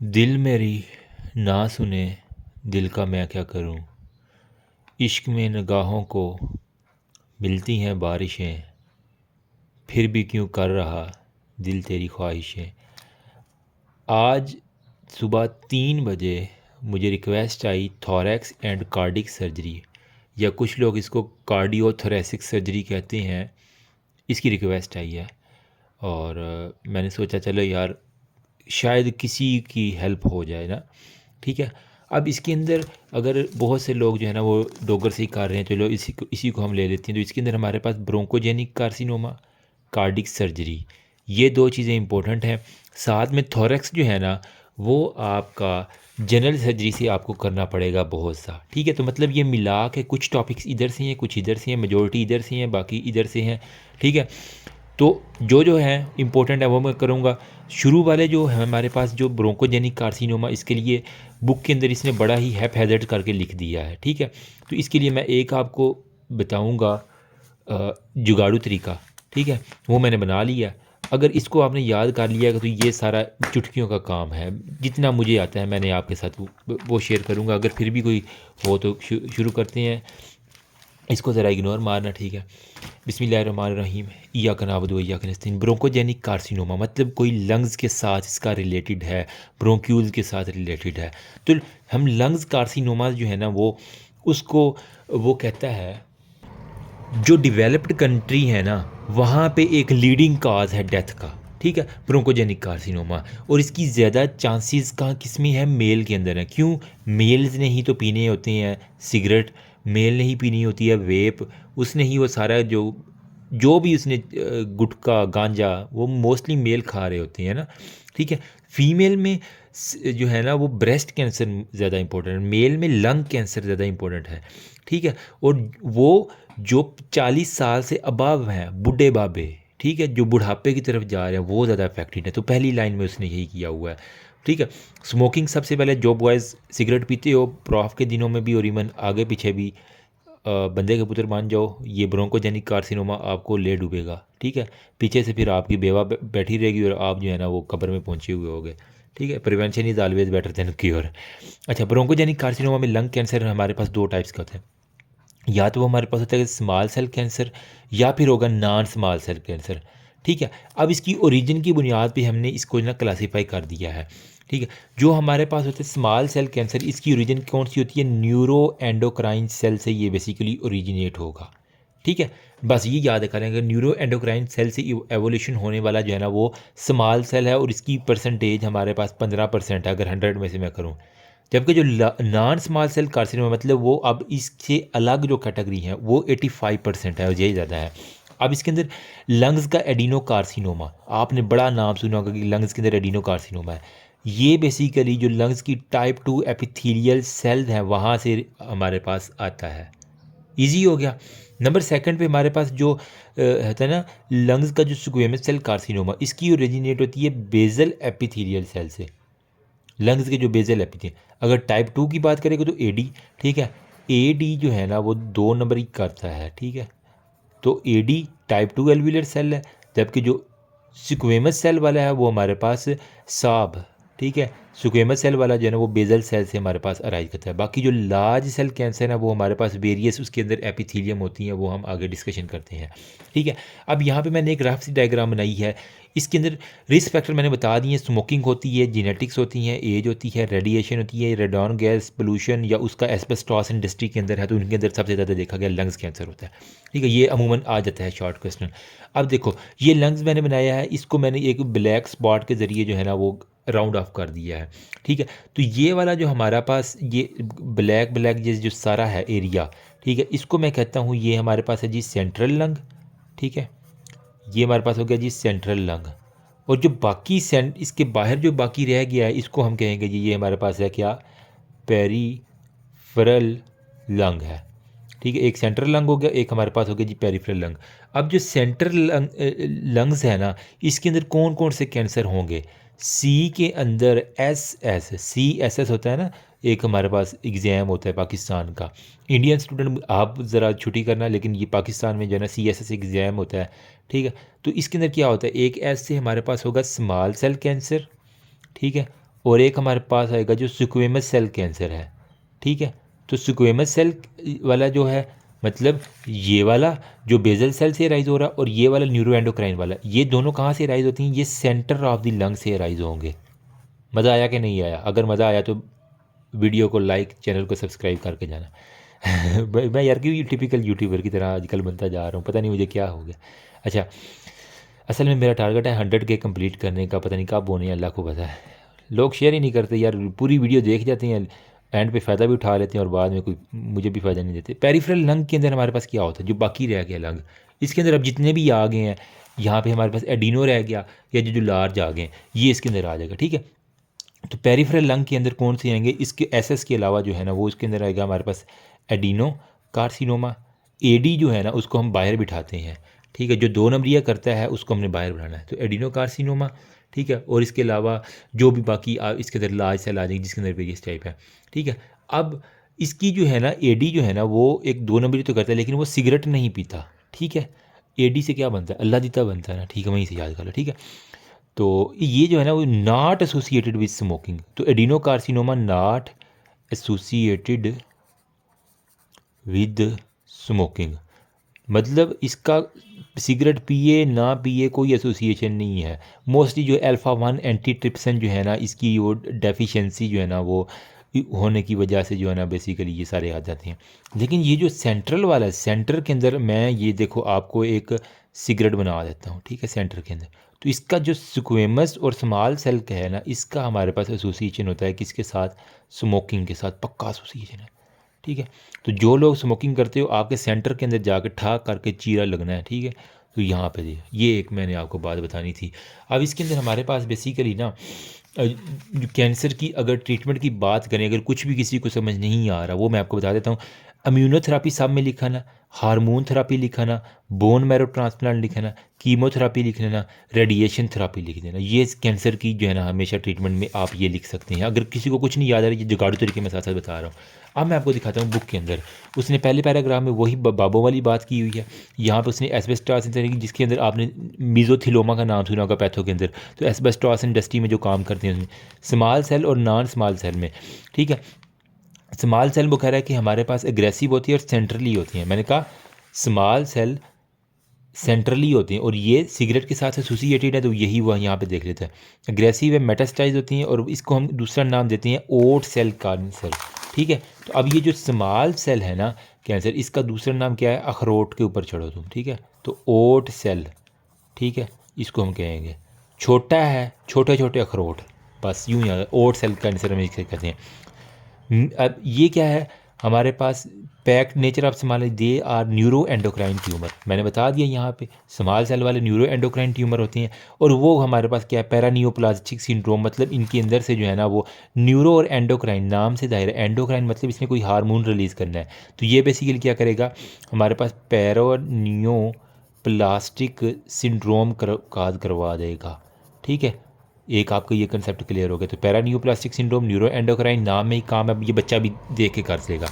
दिल मेरी ना सुने, दिल का मैं क्या करूं। इश्क में निगाहों को मिलती हैं बारिशें, फिर भी क्यों कर रहा दिल तेरी ख्वाहिशें। आज सुबह 3 बजे मुझे request I thorax and cardiac surgery, या कुछ लोग इसको कार्डियोथोरेसिक सर्जरी कहते हैं। इसकी रिक्वेस्ट आई है और मैंने सोचा चलो यार शायद किसी की हेल्प हो जाए ना। ठीक है। अब इसके अंदर अगर बहुत से लोग जो है ना वो डोगर से ही कर रहे हैं, चलो इसी को हम ले लेते हैं। तो इसके अंदर हमारे पास ब्रोंकोजेनिक कार्सिनोमा, कार्डिक सर्जरी, ये दो चीज़ें इंपॉर्टेंट हैं। साथ में थोरैक्स जो है ना वो आपका जनरल सर्जरी से आपको करना पड़ेगा बहुत सा। ठीक है। तो मतलब ये मिला के कुछ टॉपिक्स इधर से हैं, कुछ इधर से हैं, मेजोरिटी इधर से हैं, बाकी इधर से हैं। ठीक है। तो जो है इम्पोर्टेंट है वो मैं करूँगा। शुरू वाले जो है हमारे पास जो ब्रोंकोजेनिक कार्सिनोमा, इसके लिए बुक के अंदर इसने बड़ा ही हैफेजर्ड करके लिख दिया है। ठीक है। तो इसके लिए मैं एक आपको बताऊँगा जुगाड़ू तरीका। ठीक है। वो मैंने बना लिया। अगर इसको आपने याद कर लिया तो ये सारा चुटकियों का काम है। जितना मुझे आता है मैंने आपके साथ वो शेयर करूँगा। अगर फिर भी कोई हो तो शुरू करते हैं। इसको ज़रा इग्नोर मारना। ठीक है। बिस्मिल्लाहिर्रहमानिर्रहीम। इय्याका नअबुदु व इय्याका नस्तईन। ब्रोंकोजेनिक कार्सिनोमा मतलब कोई लंग्स के साथ इसका रिलेटेड है, ब्रोंक्यूल्स के साथ रिलेटेड है। तो हम लंग्स कार्सिनोमा जो है ना वो उसको वो कहता है जो डेवलप्ड कंट्री है ना वहाँ पे एक लीडिंग काज है डेथ का। ठीक है। ब्रोंकोजेनिक कार्सिनोमा, और इसकी ज़्यादा चांसेस कहाँ किस में है, मेल के अंदर है। क्यों? मेल्स ने ही तो पीने होते हैं सिगरेट, मेल ने ही पीनी होती है वेप, उसने ही वो सारा जो भी उसने गुटखा गांजा वो मोस्टली मेल खा रहे होते हैं ना। ठीक है। फीमेल में जो है ना वो ब्रेस्ट कैंसर ज़्यादा इंपॉर्टेंट है, मेल में लंग कैंसर ज़्यादा इंपॉर्टेंट है। ठीक है। और वो जो 40 साल से अबव हैं बूढ़े बाबे, ठीक है, जो बुढ़ापे की तरफ जा रहे हैं वो ज़्यादा अफेक्टेड है। तो पहली लाइन में उसने यही किया हुआ है। ठीक है। स्मोकिंग सबसे पहले, जो बॉयज़ सिगरेट पीते हो प्रॉफ के दिनों में भी और इवन आगे पीछे भी, बंदे के पुत्र मान जाओ, ये ब्रोंकोजेनिक कार्सिनोमा आपको ले डूबेगा। ठीक है। पीछे से फिर आपकी बेवा बैठी रहेगी और आप जो है ना वो कब्र में पहुंचे हुए होगे। ठीक है। Prevention is always better than cure. अच्छा, ब्रोंकोजेनिक कार्सिनोमा में लंग कैंसर हमारे पास दो टाइप्स का होता है। या तो वो हमारे पास होता है स्मॉल सेल कैंसर, या फिर होगा नॉन स्मॉल सेल कैंसर। ठीक है। अब इसकी ओरिजिन की बुनियाद पे हमने इसको ना क्लासीफाई कर दिया है। ठीक है। जो हमारे पास होते हैं स्मॉल सेल कैंसर, इसकी ओरिजिन कौन सी होती है, न्यूरो एंडोक्राइन सेल से ये बेसिकली ओरिजिनेट होगा। ठीक है। बस ये याद करें, अगर न्यूरो एंडोक्राइन सेल से एवोल्यूशन होने वाला जो है ना वो स्मॉल सेल है, और इसकी परसेंटेज हमारे पास 15% है अगर 100 में से मैं करूँ। जबकि जो नॉन स्मॉल सेल कार्सिनोमा मतलब वो अब इससे अलग जो कैटेगरी है वो 85% है, और यही ज़्यादा है। अब इसके अंदर लंग्स का एडिनो कार्सिनोमा, आपने बड़ा नाम सुना होगा कि लंग्स के अंदर एडिनो कार्सिनोमा है। ये बेसिकली जो लंग्स की टाइप 2 एपिथेलियल सेल्स हैं वहाँ से हमारे पास आता है। इजी हो गया। नंबर सेकंड पे हमारे पास जो होता है ना लंग्स का जो स्क्वेमस सेल कार्सिनोमा, इसकी ओरिजिनेट होती है बेजल एपिथेलियल सेल से। लंग्स के जो बेजल एपिथेलियल, अगर टाइप 2 की बात करेंगे तो एडी। ठीक है। एडी जो है ना वो 2 नंबर ही करता है। ठीक है। तो एडी टाइप 2 एल्विलर सेल है, जबकि जो स्क्वेमस सेल वाला है वो हमारे पास साब। ठीक है। स्क्वेमस सेल वाला जो है ना वो बेजल सेल से हमारे पास अराइज करता है। बाकी जो लार्ज सेल कैंसर है वो हमारे पास वेरियस उसके अंदर एपिथीलियम होती हैं, वो हम आगे डिस्कशन करते हैं। ठीक है। अब यहाँ पे मैंने एक रफ सी डायग्राम बनाई है। इसके अंदर रिस्क फैक्टर मैंने बता दिए, स्मोकिंग होती है, जेनेटिक्स होती हैं, एज होती है, रेडिएशन होती है, रेडॉन गैस पोल्यूशन या उसका एस्बेस्टॉस इंडस्ट्री के अंदर है तो उनके अंदर सबसे ज़्यादा देखा गया लंग्स कैंसर होता है। ठीक है। ये अमूमन आ जाता है शॉर्ट क्वेश्चन। अब देखो ये लंग्स मैंने बनाया है, इसको मैंने एक ब्लैक स्पॉट के ज़रिए जो है ना वो राउंड ऑफ कर दिया है। ठीक है। तो ये वाला जो हमारा पास ये ब्लैक ब्लैक जो सारा है एरिया, ठीक है, इसको मैं कहता हूँ ये हमारे पास है जी सेंट्रल लंग। ठीक है। ये हमारे पास हो गया जी सेंट्रल लंग। और जो बाकी इसके बाहर जो बाकी रह गया है इसको हम कहेंगे जी ये हमारे पास है क्या, पेरीफेरल लंग है। ठीक है। एक सेंट्रल लंग हो गया, एक हमारे पास हो गया जी पेरिफेरल लंग। अब जो सेंट्रल लंग्स है ना इसके अंदर कौन कौन से कैंसर होंगे, सी के अंदर CSS होता है ना, एक हमारे पास एग्ज़ाम होता है पाकिस्तान का। इंडियन स्टूडेंट आप ज़रा छुट्टी करना, लेकिन ये पाकिस्तान में जो है ना CSS एग्ज़ाम होता है। ठीक है। तो इसके अंदर क्या होता है, एक एस से हमारे पास होगा स्मॉल सेल कैंसर। ठीक है। और एक हमारे पास आएगा जो स्क्वेमस सेल कैंसर है, ठीक है। तो स्क्वेमस सेल वाला जो है मतलब ये वाला जो बेजल सेल से राइज हो रहा है और ये वाला न्यूरो एंडोक्राइन वाला, ये दोनों कहाँ से राइज होती हैं? ये सेंटर ऑफ द लंग से राइज होंगे। मज़ा आया कि नहीं आया? अगर मज़ा आया तो वीडियो को लाइक, चैनल को सब्सक्राइब करके जाना। मैं यार क्यों टिपिकल यूट्यूबर की तरह आजकल बनता जा रहा हूँ, पता नहीं मुझे क्या हो गया। अच्छा, असल में मेरा टारगेट है 100K कंप्लीट करने का, पता नहीं कब होने, अल्लाह को पता है। लोग शेयर ही नहीं करते यार, पूरी वीडियो देख जाते हैं, एंड पे फ़ायदा भी उठा लेते हैं और बाद में कोई मुझे भी फ़ायदा नहीं देते। पेरिफेरल लंग के अंदर हमारे पास क्या होता है जो बाकी रह गया लंग, इसके अंदर अब जितने भी आ गए हैं, यहाँ पे हमारे पास एडिनो रह गया या जो लार्ज आ गए ये इसके अंदर आ जाएगा, ठीक है। तो पेरिफेरल लंग के अंदर कौन से आएंगे? इसके एसएस के अलावा जो है ना वो इसके अंदर आएगा हमारे पास एडिनो कार्सिनोमा। एडी जो है ना उसको हम बाहर बिठाते हैं, ठीक है। जो 2 नंबरिया करता है उसको हमने बाहर बढ़ाना है, तो एडिनो कार्सिनोमा, ठीक है। और इसके अलावा जो भी बाकी इसके अंदर लार्ज सेल आ जाएंगे जिसके अंदर वेरियस टाइप है, ठीक है। अब इसकी जो है ना एडी जो है ना वो एक 2 नंबरी तो करता है लेकिन वो सिगरेट नहीं पीता, ठीक है। एडी से क्या बनता है? अल्लाह दीता बनता है ना, ठीक है, वहीं से याद कर लो, ठीक है। तो ये जो है ना वो नॉट एसोसिएटेड विद स्मोकिंग, तो adeno carcinoma not associated with smoking, मतलब इसका सिगरेट पिए ना पिए कोई एसोसिएशन नहीं है। मोस्टली जो अल्फ़ा 1 एंटी ट्रिप्सन जो है ना इसकी वो डेफिशिएंसी जो है ना वो होने की वजह से जो है ना बेसिकली ये सारे आ जाते हैं। लेकिन ये जो सेंट्रल वाला है, सेंटर के अंदर मैं ये देखो आपको एक सिगरेट बना देता हूँ, ठीक है, सेंटर के अंदर। तो इसका जो स्क्वेमस और स्मॉल सेल का है ना इसका हमारे पास एसोसिएशन होता है किसके साथ? स्मोकिंग के साथ, पक्का एसोसिएशन है, ठीक है। तो जो लोग स्मोकिंग करते हो आपके सेंटर के अंदर जाकर ठाक करके चीरा लगना है, ठीक है। तो यहाँ पे ये एक मैंने आपको बात बतानी थी। अब इसके अंदर हमारे पास बेसिकली ना कैंसर की अगर ट्रीटमेंट की बात करें, अगर कुछ भी किसी को समझ नहीं आ रहा वो मैं आपको बता देता हूँ। इम्यूनोथेरापी सब में लिखा ना, हार्मोन थेरापी लिखा ना, बोन मैरो ट्रांसप्लांट लिखा ना, कीमोथेरापी लिख लेना, रेडिएशन थेरापी लिख देना। ये कैंसर की जो है ना हमेशा ट्रीटमेंट में आप ये लिख सकते हैं। अगर किसी को कुछ नहीं याद आ रहा है, ये जुगाड़ू तरीके में साथ साथ बता रहा हूँ। अब मैं आपको दिखाता हूँ बुक के अंदर, उसने पहले पैराग्राफ में वही बाबों वाली बात की हुई है। यहाँ पर उसने एस्बेस्टॉस जिसके अंदर आपने मीज़ोथेलियोमा का नाम सुना होगा पैथो के अंदर, तो एस्बेस्टॉस इंडस्ट्री में जो काम करते हैं उसमें स्मॉल सेल और नॉन स्मॉल सेल में, ठीक है। स्मॉल सेल वो कह रहा है कि हमारे पास एग्रेसिव होती है और सेंट्रली होती हैं। मैंने कहा स्मॉल सेल सेंट्रली होती हैं और ये सिगरेट के साथ एसोसिएटेड है, तो यही वह यहाँ पे देख लेते हैं। एग्रेसिव है, मेटास्टाइज होती हैं और इसको हम दूसरा नाम देते हैं ओट सेल कैंसर, ठीक है। तो अब ये जो स्मॉल सेल है ना कैंसर, इसका दूसरा नाम क्या है? अखरोट के ऊपर चढ़ो तुम, ठीक है। तो ओट सेल, ठीक है, इसको हम कहेंगे। छोटा है, छोटे छोटे अखरोट, बस यूँ याद, ओट सेल कैंसर हम इसे कहते हैं। अब ये क्या है हमारे पास? Packed nature of small, they are neuro endocrine tumour. मैंने बता दिया यहाँ पे स्मॉल सेल वाले न्यूरो एंडोक्राइन ट्यूमर होते हैं। और वो हमारे पास क्या है? पैरानियोप्लास्टिक सिंड्रोम, मतलब इनके अंदर से जो है ना वो न्यूरो और एंडोक्राइन नाम से दायरा, एंडोक्राइन मतलब इसमें कोई हार्मोन रिलीज़ करना है। तो ये बेसिकली क्या करेगा हमारे पास? पैरानियोप्लास्टिक सिंड्रोम काज करवा देगा, ठीक है। एक आपका ये कंसेप्ट क्लियर हो गया। तो पैरानियोप्लास्टिक सिंड्रोम न्यूरो एंडोक्राइन नाम में ही काम है, ये बच्चा भी देख के कर लेगा।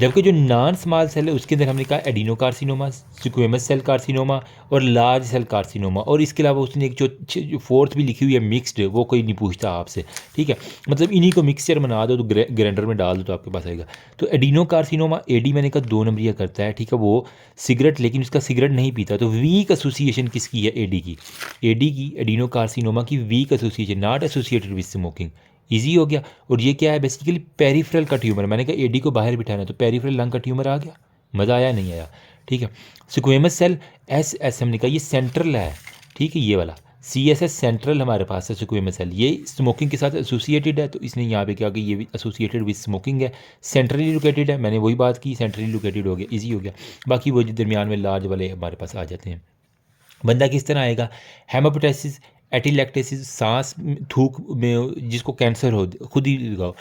जबकि जो नॉन स्मॉल सेल है उसके अंदर हमने कहा adenocarcinoma, squamous cell carcinoma और लार्ज सेल कार्सिनोमा। और इसके अलावा उसने एक जो फोर्थ भी लिखी हुई है मिक्स्ड, वो कोई नहीं पूछता आपसे, ठीक है। मतलब इन्हीं को मिक्सचर बना दो तो ग्राइंडर में डाल दो तो आपके पास आएगा। तो एडिनो कार्सिनोमा, एडी मैंने कहा 2 नंबरिया करता है, ठीक है, वो सिगरेट, लेकिन उसका सिगरेट नहीं पीता। तो वीक एसोसिएशन किसकी है? एडी की। एडी की, एडिनो कार्सिनोमा की weak association, not associated with smoking. Easy हो गया। और ये क्या है? बेसिकली पेरिफेरल का ट्यूमर। मैंने कहा एडी को बाहर बिठाना है तो पेरिफेरल लंग का ट्यूमर आ गया। मज़ा आया नहीं आया? ठीक है। स्क्वेमस सेल एस हमने कहा ये सेंट्रल है, ठीक है, ये वाला CSS सेंट्रल हमारे पास है। स्क्वेमस सेल ये स्मोकिंग के साथ एसोसिएटेड है, तो इसने यहाँ पे क्या कि ये भी एसोसिएटेड विद स्मोकिंग है। सेंट्रली लोकेटेड है, मैंने वही बात की, सेंट्रली लोकेटेड हो गया, ईजी हो गया। बाकी वो जो दरमियान में लार्ज वाले हमारे पास आ जाते हैं। बंदा किस तरह आएगा? हेमोपेटाइसिस, एटिलैक्टेसिस, सांस थूक में जिसको कैंसर हो, खुद ही लगाओ,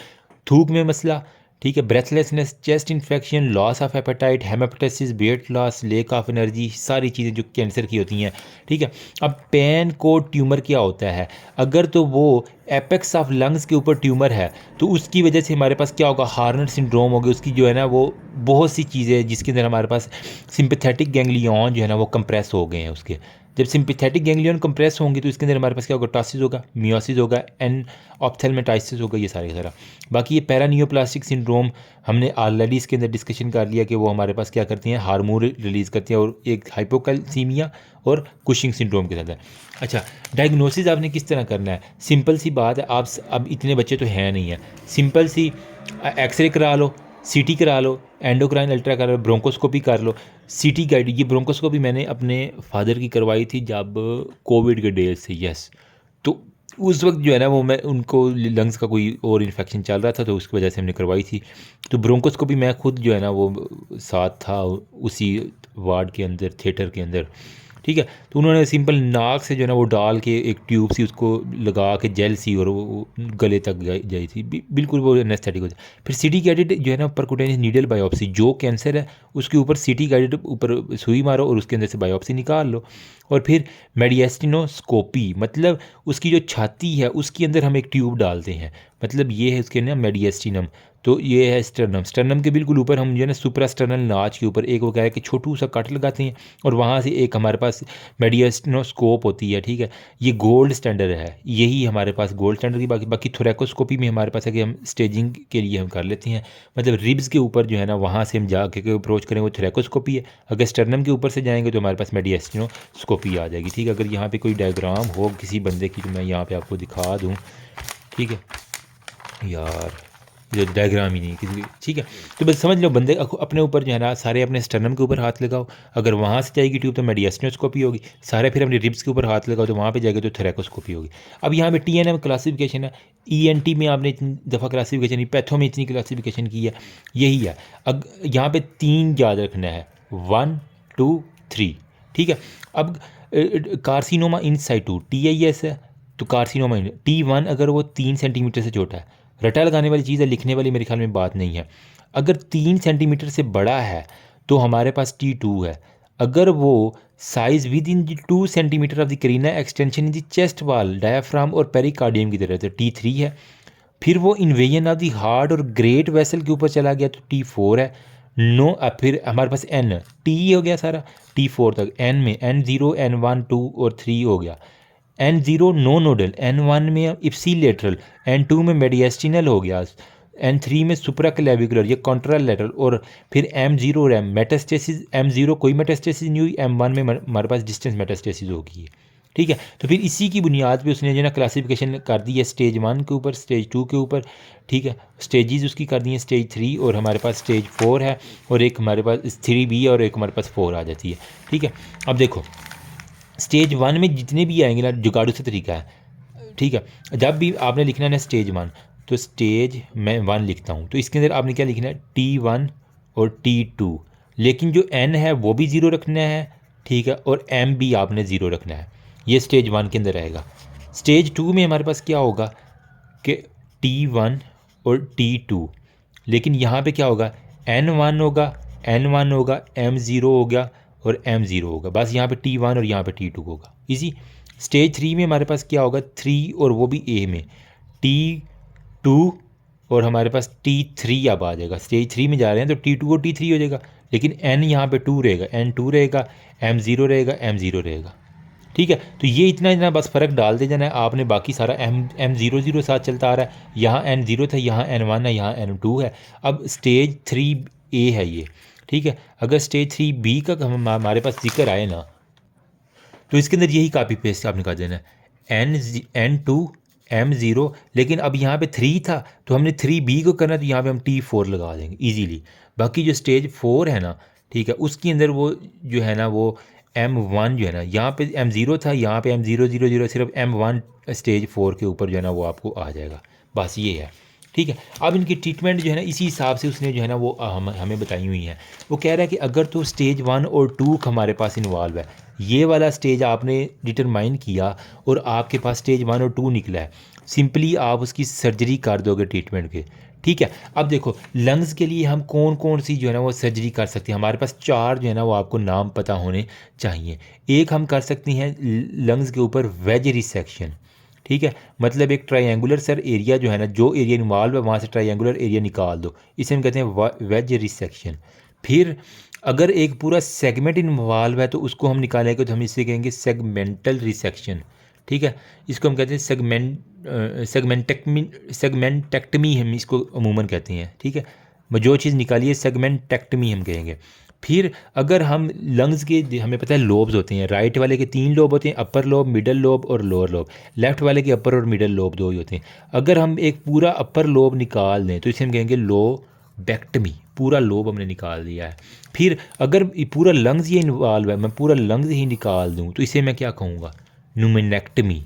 थूक में मसला, ठीक है, breathlessness, chest infection, loss of appetite, haemoptysis, weight loss, lack of energy, सारी चीज़ें जो कैंसर की होती हैं, ठीक है। अब पेन कोड ट्यूमर क्या होता है? अगर तो वो एपेक्स ऑफ लंग्स के ऊपर ट्यूमर है तो उसकी वजह से हमारे पास क्या होगा? हार्नर सिंड्रोम होगा। उसकी जो है ना वो बहुत सी चीज़ें जिसके अंदर हमारे पास सिंपैथेटिक गैंग्लियन जो है ना वो कंप्रेस हो गए हैं उसके, जब सिंपैथेटिक गैंग्लियन कंप्रेस होंगे तो इसके अंदर हमारे पास क्या होगा, टासिस होगा, मियोसिस होगा, एन ऑप्थेल्मेटाइसिस होगा, ये सारे का सारा। बाकी ये पैरानियोप्लास्टिक सिंड्रोम हमने ऑलरेडी इसके अंदर डिस्कशन कर लिया कि वो हमारे पास क्या करती हैं, हार्मोन रिलीज़ करती हैं, और एक हाइपोकैल्सीमिया और कुशिंग सिंड्रोम के साथ है। अच्छा, डायग्नोसिस आपने किस तरह करना है, सिंपल सी बात है, आप अब इतने बच्चे तो हैं नहीं है, सिंपल सी एक्सरे करा लो, सीटी करा लो, एंडोक्राइन अल्ट्रा करा लो, ब्रोंकोस्कोपी कर लो, सीटी गाइड। ये ब्रोंकोस्कोपी मैंने अपने फादर की करवाई थी जब कोविड के डेज से, यस। तो उस वक्त जो है ना वो मैं उनको लंग्स का कोई और इन्फेक्शन चल रहा था तो उसकी वजह से हमने करवाई थी। तो ब्रोंकोस्कोपी मैं खुद जो है ना वो साथ था उसी वार्ड के अंदर, थिएटर के अंदर, ठीक है। तो उन्होंने सिंपल नाक से जो है ना वो डाल के एक ट्यूब सी उसको लगा के जेल सी, और वो गले तक जाई थी, बिल्कुल वो एनेस्थेटिक हो जाए। फिर सिटी गाइडेड जो है ना परक्यूटेनियस नीडल बायोप्सी, जो कैंसर है उसके ऊपर सिटी गाइडेड ऊपर सुई मारो और उसके अंदर से बायोप्सी निकाल लो। और फिर मेडिएस्टिनोस्कोपी, मतलब उसकी जो छाती है उसके अंदर हम एक ट्यूब डालते हैं, मतलब ये है उसके ना मेडिएस्टिनम। तो ये है स्टर्नम, स्टर्नम के बिल्कुल ऊपर हम जो है ना सुप्रास्टर्नल नाच के ऊपर एक वो क्या है कि छोटू सा कट लगाते हैं, और वहाँ से एक हमारे पास मेडिएस्टिनोस्कोप होती है, ठीक है। ये गोल्ड स्टैंडर्ड है, यही हमारे पास गोल्ड स्टैंडर्ड की। बाकी थोरैकोस्कोपी में हमारे पास है कि हम स्टेजिंग के लिए हम कर लेते हैं, मतलब रिब्स के ऊपर जो है ना वहाँ से हम जाके अप्रोच करें, वो थोरैकोस्कोपी है। अगर स्टर्नम के ऊपर से जाएंगे तो हमारे पास मेडिएस्टिनोस्कोपी आ जाएगी, ठीक है। अगर यहाँ पे कोई डायग्राम हो किसी बंदे की तो मैं यहाँ पे आपको दिखा दूँ, ठीक है यार, जो डायग्राम ही नहीं किसी, ठीक है। तो बस समझ लो, बंदे अपने ऊपर जो है ना सारे अपने स्टर्नम के ऊपर हाथ लगाओ, अगर वहाँ से जाएगी ट्यूब तो मेडिएस्टिनोस्कोपी होगी, सारे फिर अपने रिब्स के ऊपर हाथ लगाओ तो वहाँ पे जाएगा तो थोरैकोस्कोपी होगी। अब यहाँ पे TNM क्लासिफिकेशन है, ENT में आपने इतनी दफ़ा क्लासिफिकेशन नहीं, पैथो में इतनी क्लासिफिकेशन की है, यही है। अब यहाँ पे 3 याद रखना है, 1 2 3, ठीक है। अब कार्सिनोमा इन साइटू TIS है, तो कार्सिनोमा T1 अगर वो 3 सेंटीमीटर से छोटा है, रटा लगाने वाली चीज़ है, लिखने वाली मेरे ख्याल में बात नहीं है। अगर 3 सेंटीमीटर से बड़ा है तो हमारे पास T2 है। अगर वो size with in 2 centimetre of the Kareena extension in the chest वाल, डायाफ्राम और पेरिकार्डियम की तरह, तो T3 है। फिर वो इन्वेजन ऑफ द हार्ट और ग्रेट वेसल के ऊपर चला गया तो T4 है। नो, फिर हमारे पास N, T हो गया सारा T4 तक, N में N0 N1 2 और 3 हो गया। N0 नो नोडल, N1 में इप्सीलेटरल, N2 में मेडिएस्टिनल हो गया, N3 में सुप्राक्लेविकुलर ये कॉन्ट्रालेटरल, और फिर M0 रैम मेटास्टेसिस, M0 कोई मेटास्टेसिस नहीं हुई, M1 में हमारे पास डिस्टेंस मेटास्टेसिस होगी, ठीक है। तो फिर इसी की बुनियाद पे उसने जो ना क्लासिफिकेशन कर दी है स्टेज 1 के ऊपर, स्टेज 2 के ऊपर, ठीक है। स्टेजेस उसकी कर दी हैं स्टेज 3, और हमारे पास स्टेज 4 है, और एक हमारे पास 3B और एक हमारे पास 4 आ जाती है, ठीक है। अब देखो स्टेज 1 में जितने भी आएंगे ना, जुगाड़ू से तरीका है, ठीक है। जब भी आपने लिखना है ना स्टेज 1, तो स्टेज मैं 1 लिखता हूँ, तो इसके अंदर आपने क्या लिखना है, T1 और T2, लेकिन जो N है वो भी 0 रखना है, ठीक है, और M भी आपने 0 रखना है, ये स्टेज 1 के अंदर रहेगा। स्टेज 2 में हमारे पास क्या होगा कि T1 और T2, लेकिन यहाँ पे क्या होगा, N1 होगा, N1 होगा, M0 हो गया और M0 होगा, बस यहाँ पे T1 और यहाँ पे T2 होगा, इजी। स्टेज 3 में हमारे पास क्या होगा, 3 और वो भी A में T2 और हमारे पास T3 अब आ जाएगा। स्टेज 3 में जा रहे हैं तो T2 और T3 हो जाएगा, लेकिन N यहाँ पे 2 रहेगा, N2 रहेगा, M0 रहेगा, M0 रहेगा, ठीक है। तो ये इतना बस फ़र्क डाल दे जाना है आपने, बाकी सारा M00 साथ चलता आ रहा है। यहाँ N0 था, यहाँ N1 है, यहाँ N2 है। अब स्टेज 3A है ये, ठीक है। अगर स्टेज 3B का हमारे पास जिक्र आए ना, तो इसके अंदर यही कापी पेस्ट आपने कर देना है, N2 M0, लेकिन अब यहाँ पे 3 था तो हमने 3B को करना, तो यहाँ पे हम T4 लगा देंगे ईजीली। बाकी जो स्टेज 4 है ना, ठीक है, उसके अंदर वो जो है ना वो M1 जो है ना, यहाँ पे M0 था, यहाँ पे M000, सिर्फ M1 स्टेज 4 के ऊपर जो है ना वो आपको आ जाएगा, बस ये है, ठीक है। अब इनकी ट्रीटमेंट जो है ना इसी हिसाब से उसने जो है ना वो हमें बताई हुई हैं। वो कह रहा है कि अगर तो स्टेज 1 और 2 हमारे पास इन्वॉल्व है, ये वाला स्टेज आपने डिटरमाइन किया और आपके पास स्टेज 1 और 2 निकला है, सिंपली आप उसकी सर्जरी कर दोगे ट्रीटमेंट के, ठीक है। अब देखो लंग्स के लिए हम कौन कौन सी जो है ना वो सर्जरी कर सकते हैं, हमारे पास 4 जो है ना वो आपको नाम पता होने चाहिए। एक हम कर सकते हैं लंग्स के ऊपर वेज रिसेक्शन, ठीक है, मतलब एक ट्रायंगुलर सर एरिया जो है ना, जो एरिया इन्वॉल्व है वहाँ से ट्रायंगुलर एरिया निकाल दो, इसे हम कहते हैं वेज रिसेक्शन। फिर अगर एक पूरा सेगमेंट इन्वॉल्व है तो उसको हम निकालेंगे तो हम इससे कहेंगे सेगमेंटल रिसेक्शन। ठीक है, इसको हम कहते हैं सेगमेंटेक्टमी हम इसको अमूमन कहते हैं। ठीक है, जो चीज़ निकालिए सेगमेंटेक्टमी हम कहेंगे। फिर अगर हम लंग्स के, हमें पता है लोब्स होते हैं, राइट वाले के 3 लोब होते हैं, अपर लोब, मिडल लोब और लोअर लोब। लेफ़्ट वाले के अपर और मिडल लोब 2 ही होते हैं। अगर हम एक पूरा अपर लोब निकाल दें तो इसे हम कहेंगे लोबेक्टमी, पूरा लोब हमने निकाल दिया है। फिर अगर पूरा लंग्स ये इन्वॉल्व है, मैं पूरा लंग्स ही निकाल दूँ तो इसे मैं क्या कहूँगा, न्यूमोनेक्टमी,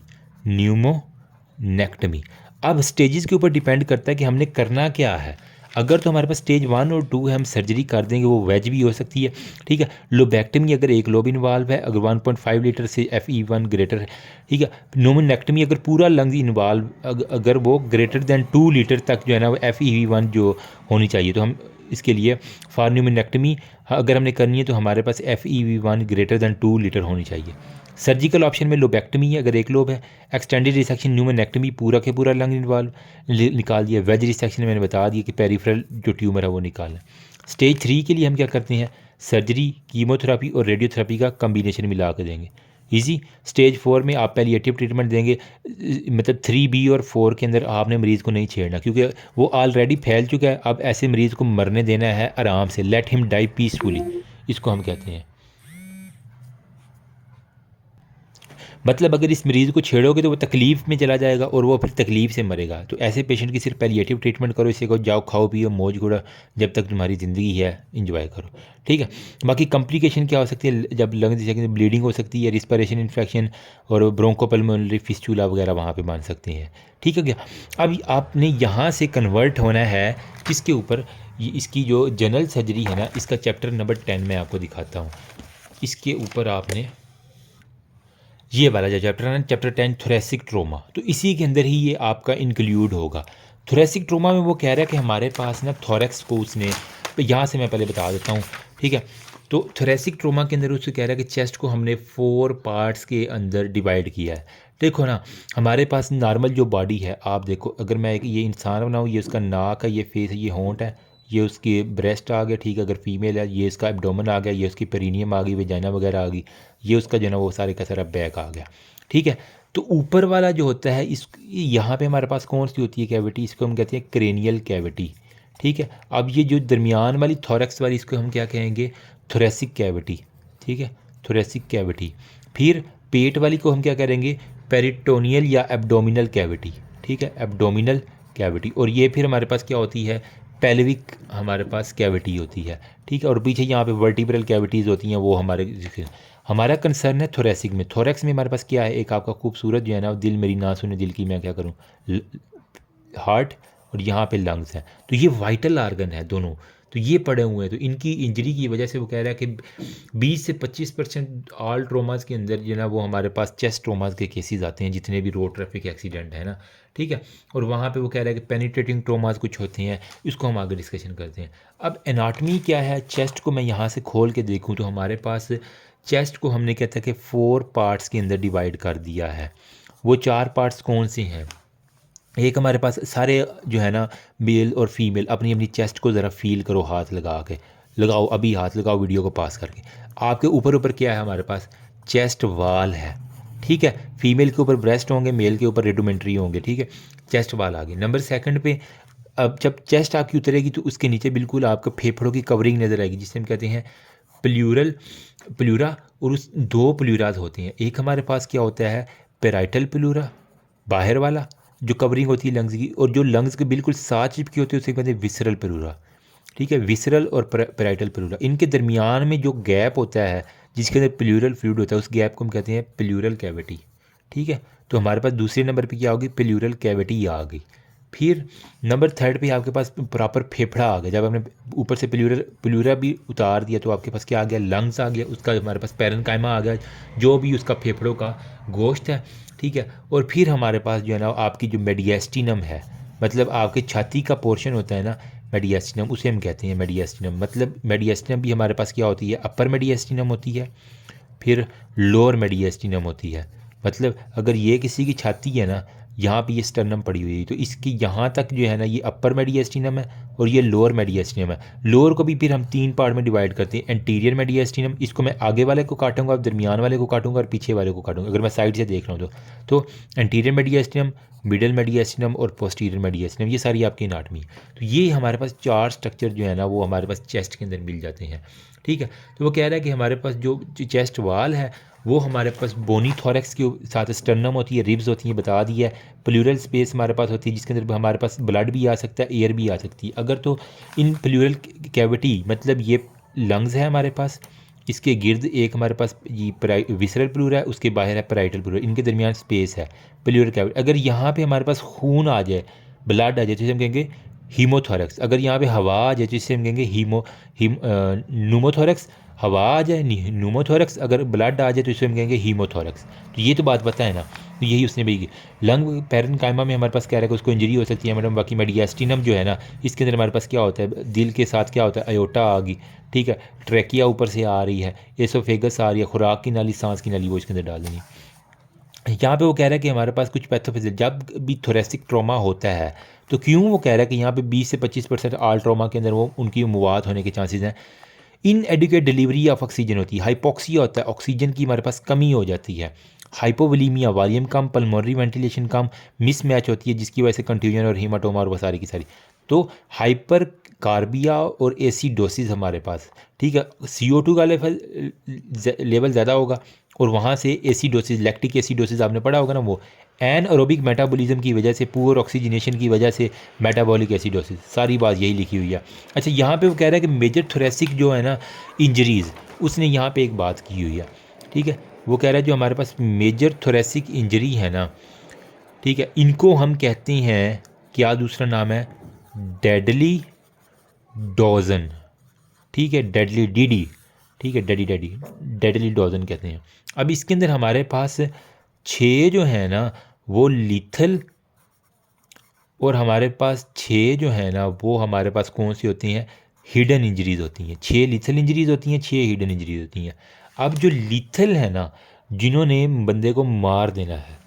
न्यूमोनेक्टमी। अब स्टेजेस के ऊपर डिपेंड करता है कि हमने करना क्या है। अगर तो हमारे पास स्टेज 1 और 2 है, हम सर्जरी कर देंगे, वो वेज भी हो सकती है। ठीक है, लोबेक्टमी अगर एक लोब इन्वॉल्व है, अगर 1.5 लीटर से FE1 ग्रेटर है। ठीक है, न्यूमोनेक्टमी अगर पूरा लंग्स इन्वॉल्व, अगर वो ग्रेटर दैन 2 लीटर तक जो है ना वो FEV1 जो होनी चाहिए, तो हम इसके लिए फॉर न्यूमोनेक्टमी अगर हमने करनी है तो हमारे पास FEV1 ग्रेटर दैन 2 लीटर होनी चाहिए। सर्जिकल ऑप्शन में लोबेक्टमी है अगर एक लोब है, एक्सटेंडेड रिसेक्शन न्यूमोनेक्टमी पूरा के पूरा लंग इन्वॉल्व निकाल दिया। वेज रिसेक्शन मैंने बता दिया कि पेरिफेरल जो ट्यूमर है वो निकालना। स्टेज 3 के लिए हम क्या करते हैं, सर्जरी, कीमोथेरापी और रेडियोथेरापी का कम्बिनेशन मिला के देंगे, इजी। स्टेज 4 में आप पैलिएटिव ट्रीटमेंट देंगे, मतलब 3B और 4 के अंदर आपने मरीज़ को नहीं छेड़ना क्योंकि वो ऑलरेडी फैल चुका है। अब ऐसे मरीज़ को मरने देना है आराम से, लेट हिम डाई पीसफुली, इसको हम कहते हैं। मतलब अगर इस मरीज़ को छेड़ोगे तो वो तकलीफ़ में चला जाएगा और वो फिर तकलीफ़ से मरेगा। तो ऐसे पेशेंट की सिर्फ पैलिएटिव ट्रीटमेंट करो, इसे को जाओ खाओ पियो मौज करो, जब तक तुम्हारी ज़िंदगी है इंजॉय करो। ठीक है, बाकी कॉम्प्लिकेशन क्या हो सकती है, जब लंग ब्लीडिंग हो सकती है, रिस्पिरेशन इन्फेक्शन और ब्रोंकोपल्मोनरी फिस्टूला वगैरह वहाँ पर बन सकते हैं। ठीक है क्या, अब आपने यहाँ से कन्वर्ट होना है किसके ऊपर, इसकी जो जनरल सर्जरी है ना, इसका चैप्टर नंबर 10 मैं आपको दिखाता हूँ। इसके ऊपर आपने ये वाला जो चैप्टर है ना, चैप्टर 10 थोरेसिक ट्रोमा, तो इसी के अंदर ही ये आपका इंक्लूड होगा। थोरेसिक ट्रोमा में वो कह रहा है कि हमारे पास ना थोरेक्स को उसने, तो यहाँ से मैं पहले बता देता हूँ। ठीक है, तो थोरेसिक ट्रोमा के अंदर उससे कह रहा है कि चेस्ट को हमने 4 पार्ट्स के अंदर डिवाइड किया है। देखो ना, हमारे पास नॉर्मल जो बॉडी है, आप देखो, अगर मैं ये इंसान बनाऊँ, ये उसका नाक है, ये फेस है, ये होंठ है, ये उसकी ब्रेस्ट आ गया। ठीक है, अगर फीमेल है ये इसका एब्डोमेन आ गया, ये उसकी पेरिनियम आ गई, वेजाइना वगैरह आ गई, ये उसका जो है ना वो सारे का सारा बैक आ गया। ठीक है, तो ऊपर वाला जो होता है, इस यहाँ पे हमारे पास कौन सी होती है कैविटी, इसको हम कहते हैं क्रेनियल कैविटी। ठीक है, अब ये जो दरमियान वाली थोरेक्स वाली, इसको हम क्या कहेंगे, थोरेसिक कैविटी। ठीक है, थोरेसिक कैविटी। फिर पेट वाली को हम क्या करेंगे, पेरिटोनियल या एब्डोमिनल कैविटी। ठीक है, एब्डोमिनल कैविटी। और ये फिर हमारे पास क्या होती है, पेल्विक हमारे पास कैविटी होती है। ठीक है, और पीछे यहाँ पे वर्टिब्रल कैविटीज़ होती हैं, वो हमारा कंसर्न है थोरेसिक में। थोरेक्स में हमारे पास क्या है, एक आपका खूबसूरत जो है ना, दिल मेरी ना सुने दिल की मैं क्या करूँ, हार्ट, और यहाँ पे लंग्स हैं। तो ये वाइटल आर्गन है दोनों, तो ये पड़े हुए हैं। तो इनकी इंजरी की वजह से वो कह रहा है कि 20 से 25% ऑल ट्रोमास के अंदर जो है ना वो हमारे पास चेस्ट ट्रोमास के केसेस आते हैं, जितने भी रोड ट्रैफिक एक्सीडेंट है ना। ठीक है, और वहाँ पे वो कह रहा है कि पेनिट्रेटिंग ट्रोमास कुछ होते हैं, इसको हम आगे डिस्कशन करते हैं। अब एनाटमी क्या है, चेस्ट को मैं यहाँ से खोल के देखूँ तो हमारे पास चेस्ट को हमने कहता है कि 4 पार्ट्स के अंदर डिवाइड कर दिया है। वो 4 पार्ट्स कौन से हैं, एक हमारे पास सारे जो है ना, मेल और फीमेल अपनी अपनी चेस्ट को ज़रा फील करो, हाथ लगा के लगाओ, अभी हाथ लगाओ वीडियो को पास करके। आपके ऊपर ऊपर क्या है, हमारे पास चेस्ट वाल है। ठीक है, फीमेल के ऊपर ब्रेस्ट होंगे, मेल के ऊपर रेडोमेंट्री होंगे। ठीक है, चेस्ट वाल आ गई। नंबर 2 पे अब जब चेस्ट आपकी उतरेगी तो उसके नीचे बिल्कुल आपको फेफड़ों की कवरिंग नज़र आएगी, जिसे हम कहते हैं प्लूरा। और उस 2 प्लूराज होते हैं, एक हमारे पास क्या होता है, पेराइटल प्लूरा बाहर वाला जो कवरिंग होती है लंग्स की, और जो लंग्स के बिल्कुल साथ चिपकी होती है उसे कहते हैं विसरल प्लूरा। ठीक है, विसरल और पेराइटल प्लूरा, इनके दरमियान में जो गैप होता है जिसके अंदर प्लूरल फ्लूइड होता है, उस गैप को हम कहते हैं प्लूरल कैविटी। ठीक है, तो हमारे पास दूसरे नंबर पे क्या होगी, प्लूरल कैविटी आ गई। फिर नंबर 3 पे आपके पास प्रॉपर फेफड़ा आ गया। जब आपने ऊपर से प्लूरा भी उतार दिया तो आपके पास क्या आ गया, लंग्स आ गया, उसका हमारे पास पैरेन्काइमा आ गया, जो भी उसका फेफड़ों का गोश्त है। ठीक है, और फिर हमारे पास जो है ना आपकी जो मेडिएस्टिनम है, मतलब आपकी छाती का पोर्शन होता है ना, मेडिएस्टिनम, उसे हम कहते हैं मेडिएस्टिनम। मतलब मेडिएस्टिनम भी हमारे पास क्या होती है, अपर मेडिएस्टिनम होती है, फिर लोअर मेडिएस्टिनम होती है। मतलब अगर ये किसी की छाती है ना, यहाँ पे ये स्टर्नम पड़ी हुई है, तो इसकी यहाँ तक जो है ना ये अपर मेडिएस्टिनम है, और ये लोअर मेडिएस्टिनम है। लोअर को भी फिर हम 3 पार्ट में डिवाइड करते हैं। एंटीरियर मेडिएस्टिनम, इसको मैं आगे वाले को काटूंगा, अब दरमियान वाले को काटूंगा और पीछे वाले को काटूंगा अगर मैं साइड से देख रहा हूँ तो एंटीरियर मेडिएस्टिनम, मिडल मेडिएस्टिनम और पोस्टीरियर मेडिएस्टिनम, ये सारी आपकी एनाटमी। तो ये हमारे पास 4 स्ट्रक्चर जो है ना वो हमारे पास चेस्ट के अंदर मिल जाते हैं। ठीक है, तो वो कह रहा है कि हमारे पास जो चेस्ट वाल है वो हमारे पास बोनी थोरैक्स के साथ स्टर्नम होती है, रिब्स होती हैं, बता दिया है। प्लूरल स्पेस हमारे पास होती है जिसके अंदर हमारे पास ब्लड भी आ सकता है, एयर भी आ सकती है। अगर तो इन प्लूरल कैविटी मतलब ये लंग्स है हमारे पास, इसके गिर्द एक हमारे पास ये विसरल प्लूरा है, उसके बाहर है पैराइटल प्लूरा, इनके दरमियान स्पेस है प्लूरल कैविटी। अगर यहाँ पे हमारे पास खून आ जाए, ब्लड आ जाए तो इसे हम कहेंगे हीमोथोरैक्स। अगर यहाँ पे हवा आ जाए तो इसे हम कहेंगे न्यूमोथोरैक्स। हवा आ जाए न्यूमोथोरैक्स, अगर ब्लड आ जाए तो इसे हम कहेंगे हीमोथोरैक्स। तो ये तो बात पता है ना, तो यही उसने भी की। लंग पैरेन्काइमा में हमारे पास कह रहा है कि उसको इंजरी हो सकती है मैडम। बाकी मेडिएस्टिनम जो है ना, इसके अंदर हमारे पास क्या होता है, दिल के साथ क्या होता है, अयोटा आ गई, ठीक है, ट्रैकिया ऊपर से आ रही है, एसोफेगस आ रही है, खुराक की नाली, सांस की नाली, वो इसके अंदर डाल देनी। यहाँ पे वो कह रहा है कि हमारे पास कुछ पैथोफिजियल, जब भी थोरेसिक ट्रॉमा होता है तो क्यों वो कह रहा है कि यहाँ पे 20 से 25% आल ट्रॉमा के अंदर वो उनकी मौत होने के चांसेस हैं। इन एडिक्वेट डिलीवरी ऑफ ऑक्सीजन होती है, हाइपोक्सिया होता है, ऑक्सीजन की हमारे पास कमी हो जाती है, हाइपोवोलीमिया, वॉल्यूम कम, पल्मोनरी वेंटिलेशन कम, मिसमैच होती है जिसकी वजह से कंट्यूजन और हीमाटोमा और वो सारी की सारी। तो हाइपर कार्बिया और एसिडोसिस हमारे पास, ठीक है, CO2 का लेवल ज़्यादा होगा और वहाँ से एसिडोसिस, लैक्टिक एसिडोसिस आपने पढ़ा होगा ना, वो एनएरोबिक मेटाबॉलिज्म की वजह से, पुअर ऑक्सीजनेशन की वजह से मेटाबॉलिक एसिडोसिस, सारी बात यही लिखी हुई है। अच्छा, यहाँ पे वो कह रहा है कि मेजर थोरेसिक जो है ना इंजरीज़, उसने यहाँ पे एक बात की हुई है, ठीक है, वो कह रहा है जो हमारे पास मेजर थोरेसिक इंजरी है ना, ठीक है, इनको हम कहते हैं, क्या दूसरा नाम है, डेडली डोजन, ठीक है, डेडली डीडी, ठीक है, डेडली डोजन कहते हैं। अब इसके अंदर हमारे पास 6 जो है ना वो लीथल, और हमारे पास 6 जो है ना वो हमारे पास कौन सी होती हैं, हिडन इंजरीज़ होती हैं। 6 लीथल इंजरीज़ होती हैं, 6 हिडन इंजरीज़ होती हैं। अब जो लीथल है ना, जिन्होंने बंदे को मार देना है,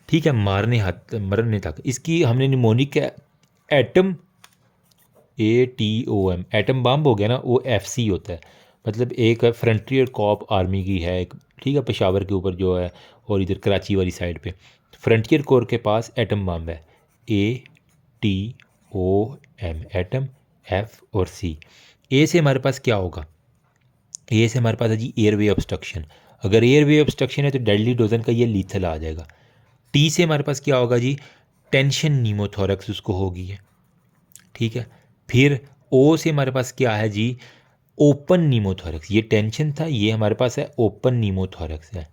ठीक है, मरने तक, इसकी हमने mnemonic atom ATOM atom bomb हो गया ना, वो FC होता है, मतलब एक फ्रंटियर कॉप आर्मी की है एक, ठीक है, पेशावर के ऊपर जो है और इधर कराची वाली साइड पे फ्रंटियर कोर के पास एटम बम है, ATOM एटम, F और C। A से हमारे पास क्या होगा, A से हमारे पास है जी एयरवे ऑब्स्ट्रक्शन। अगर एयरवे ऑब्स्ट्रक्शन है तो डेडली डोजन का ये लीथल आ जाएगा। T से हमारे पास क्या होगा जी, टेंशन नीमोथोरैक्स उसको होगी है, ठीक है। फिर O से हमारे पास क्या है जी, ओपन नीमोथोरैक्स, ये टेंशन था, ये हमारे पास है ओपन नीमोथोरैक्स है,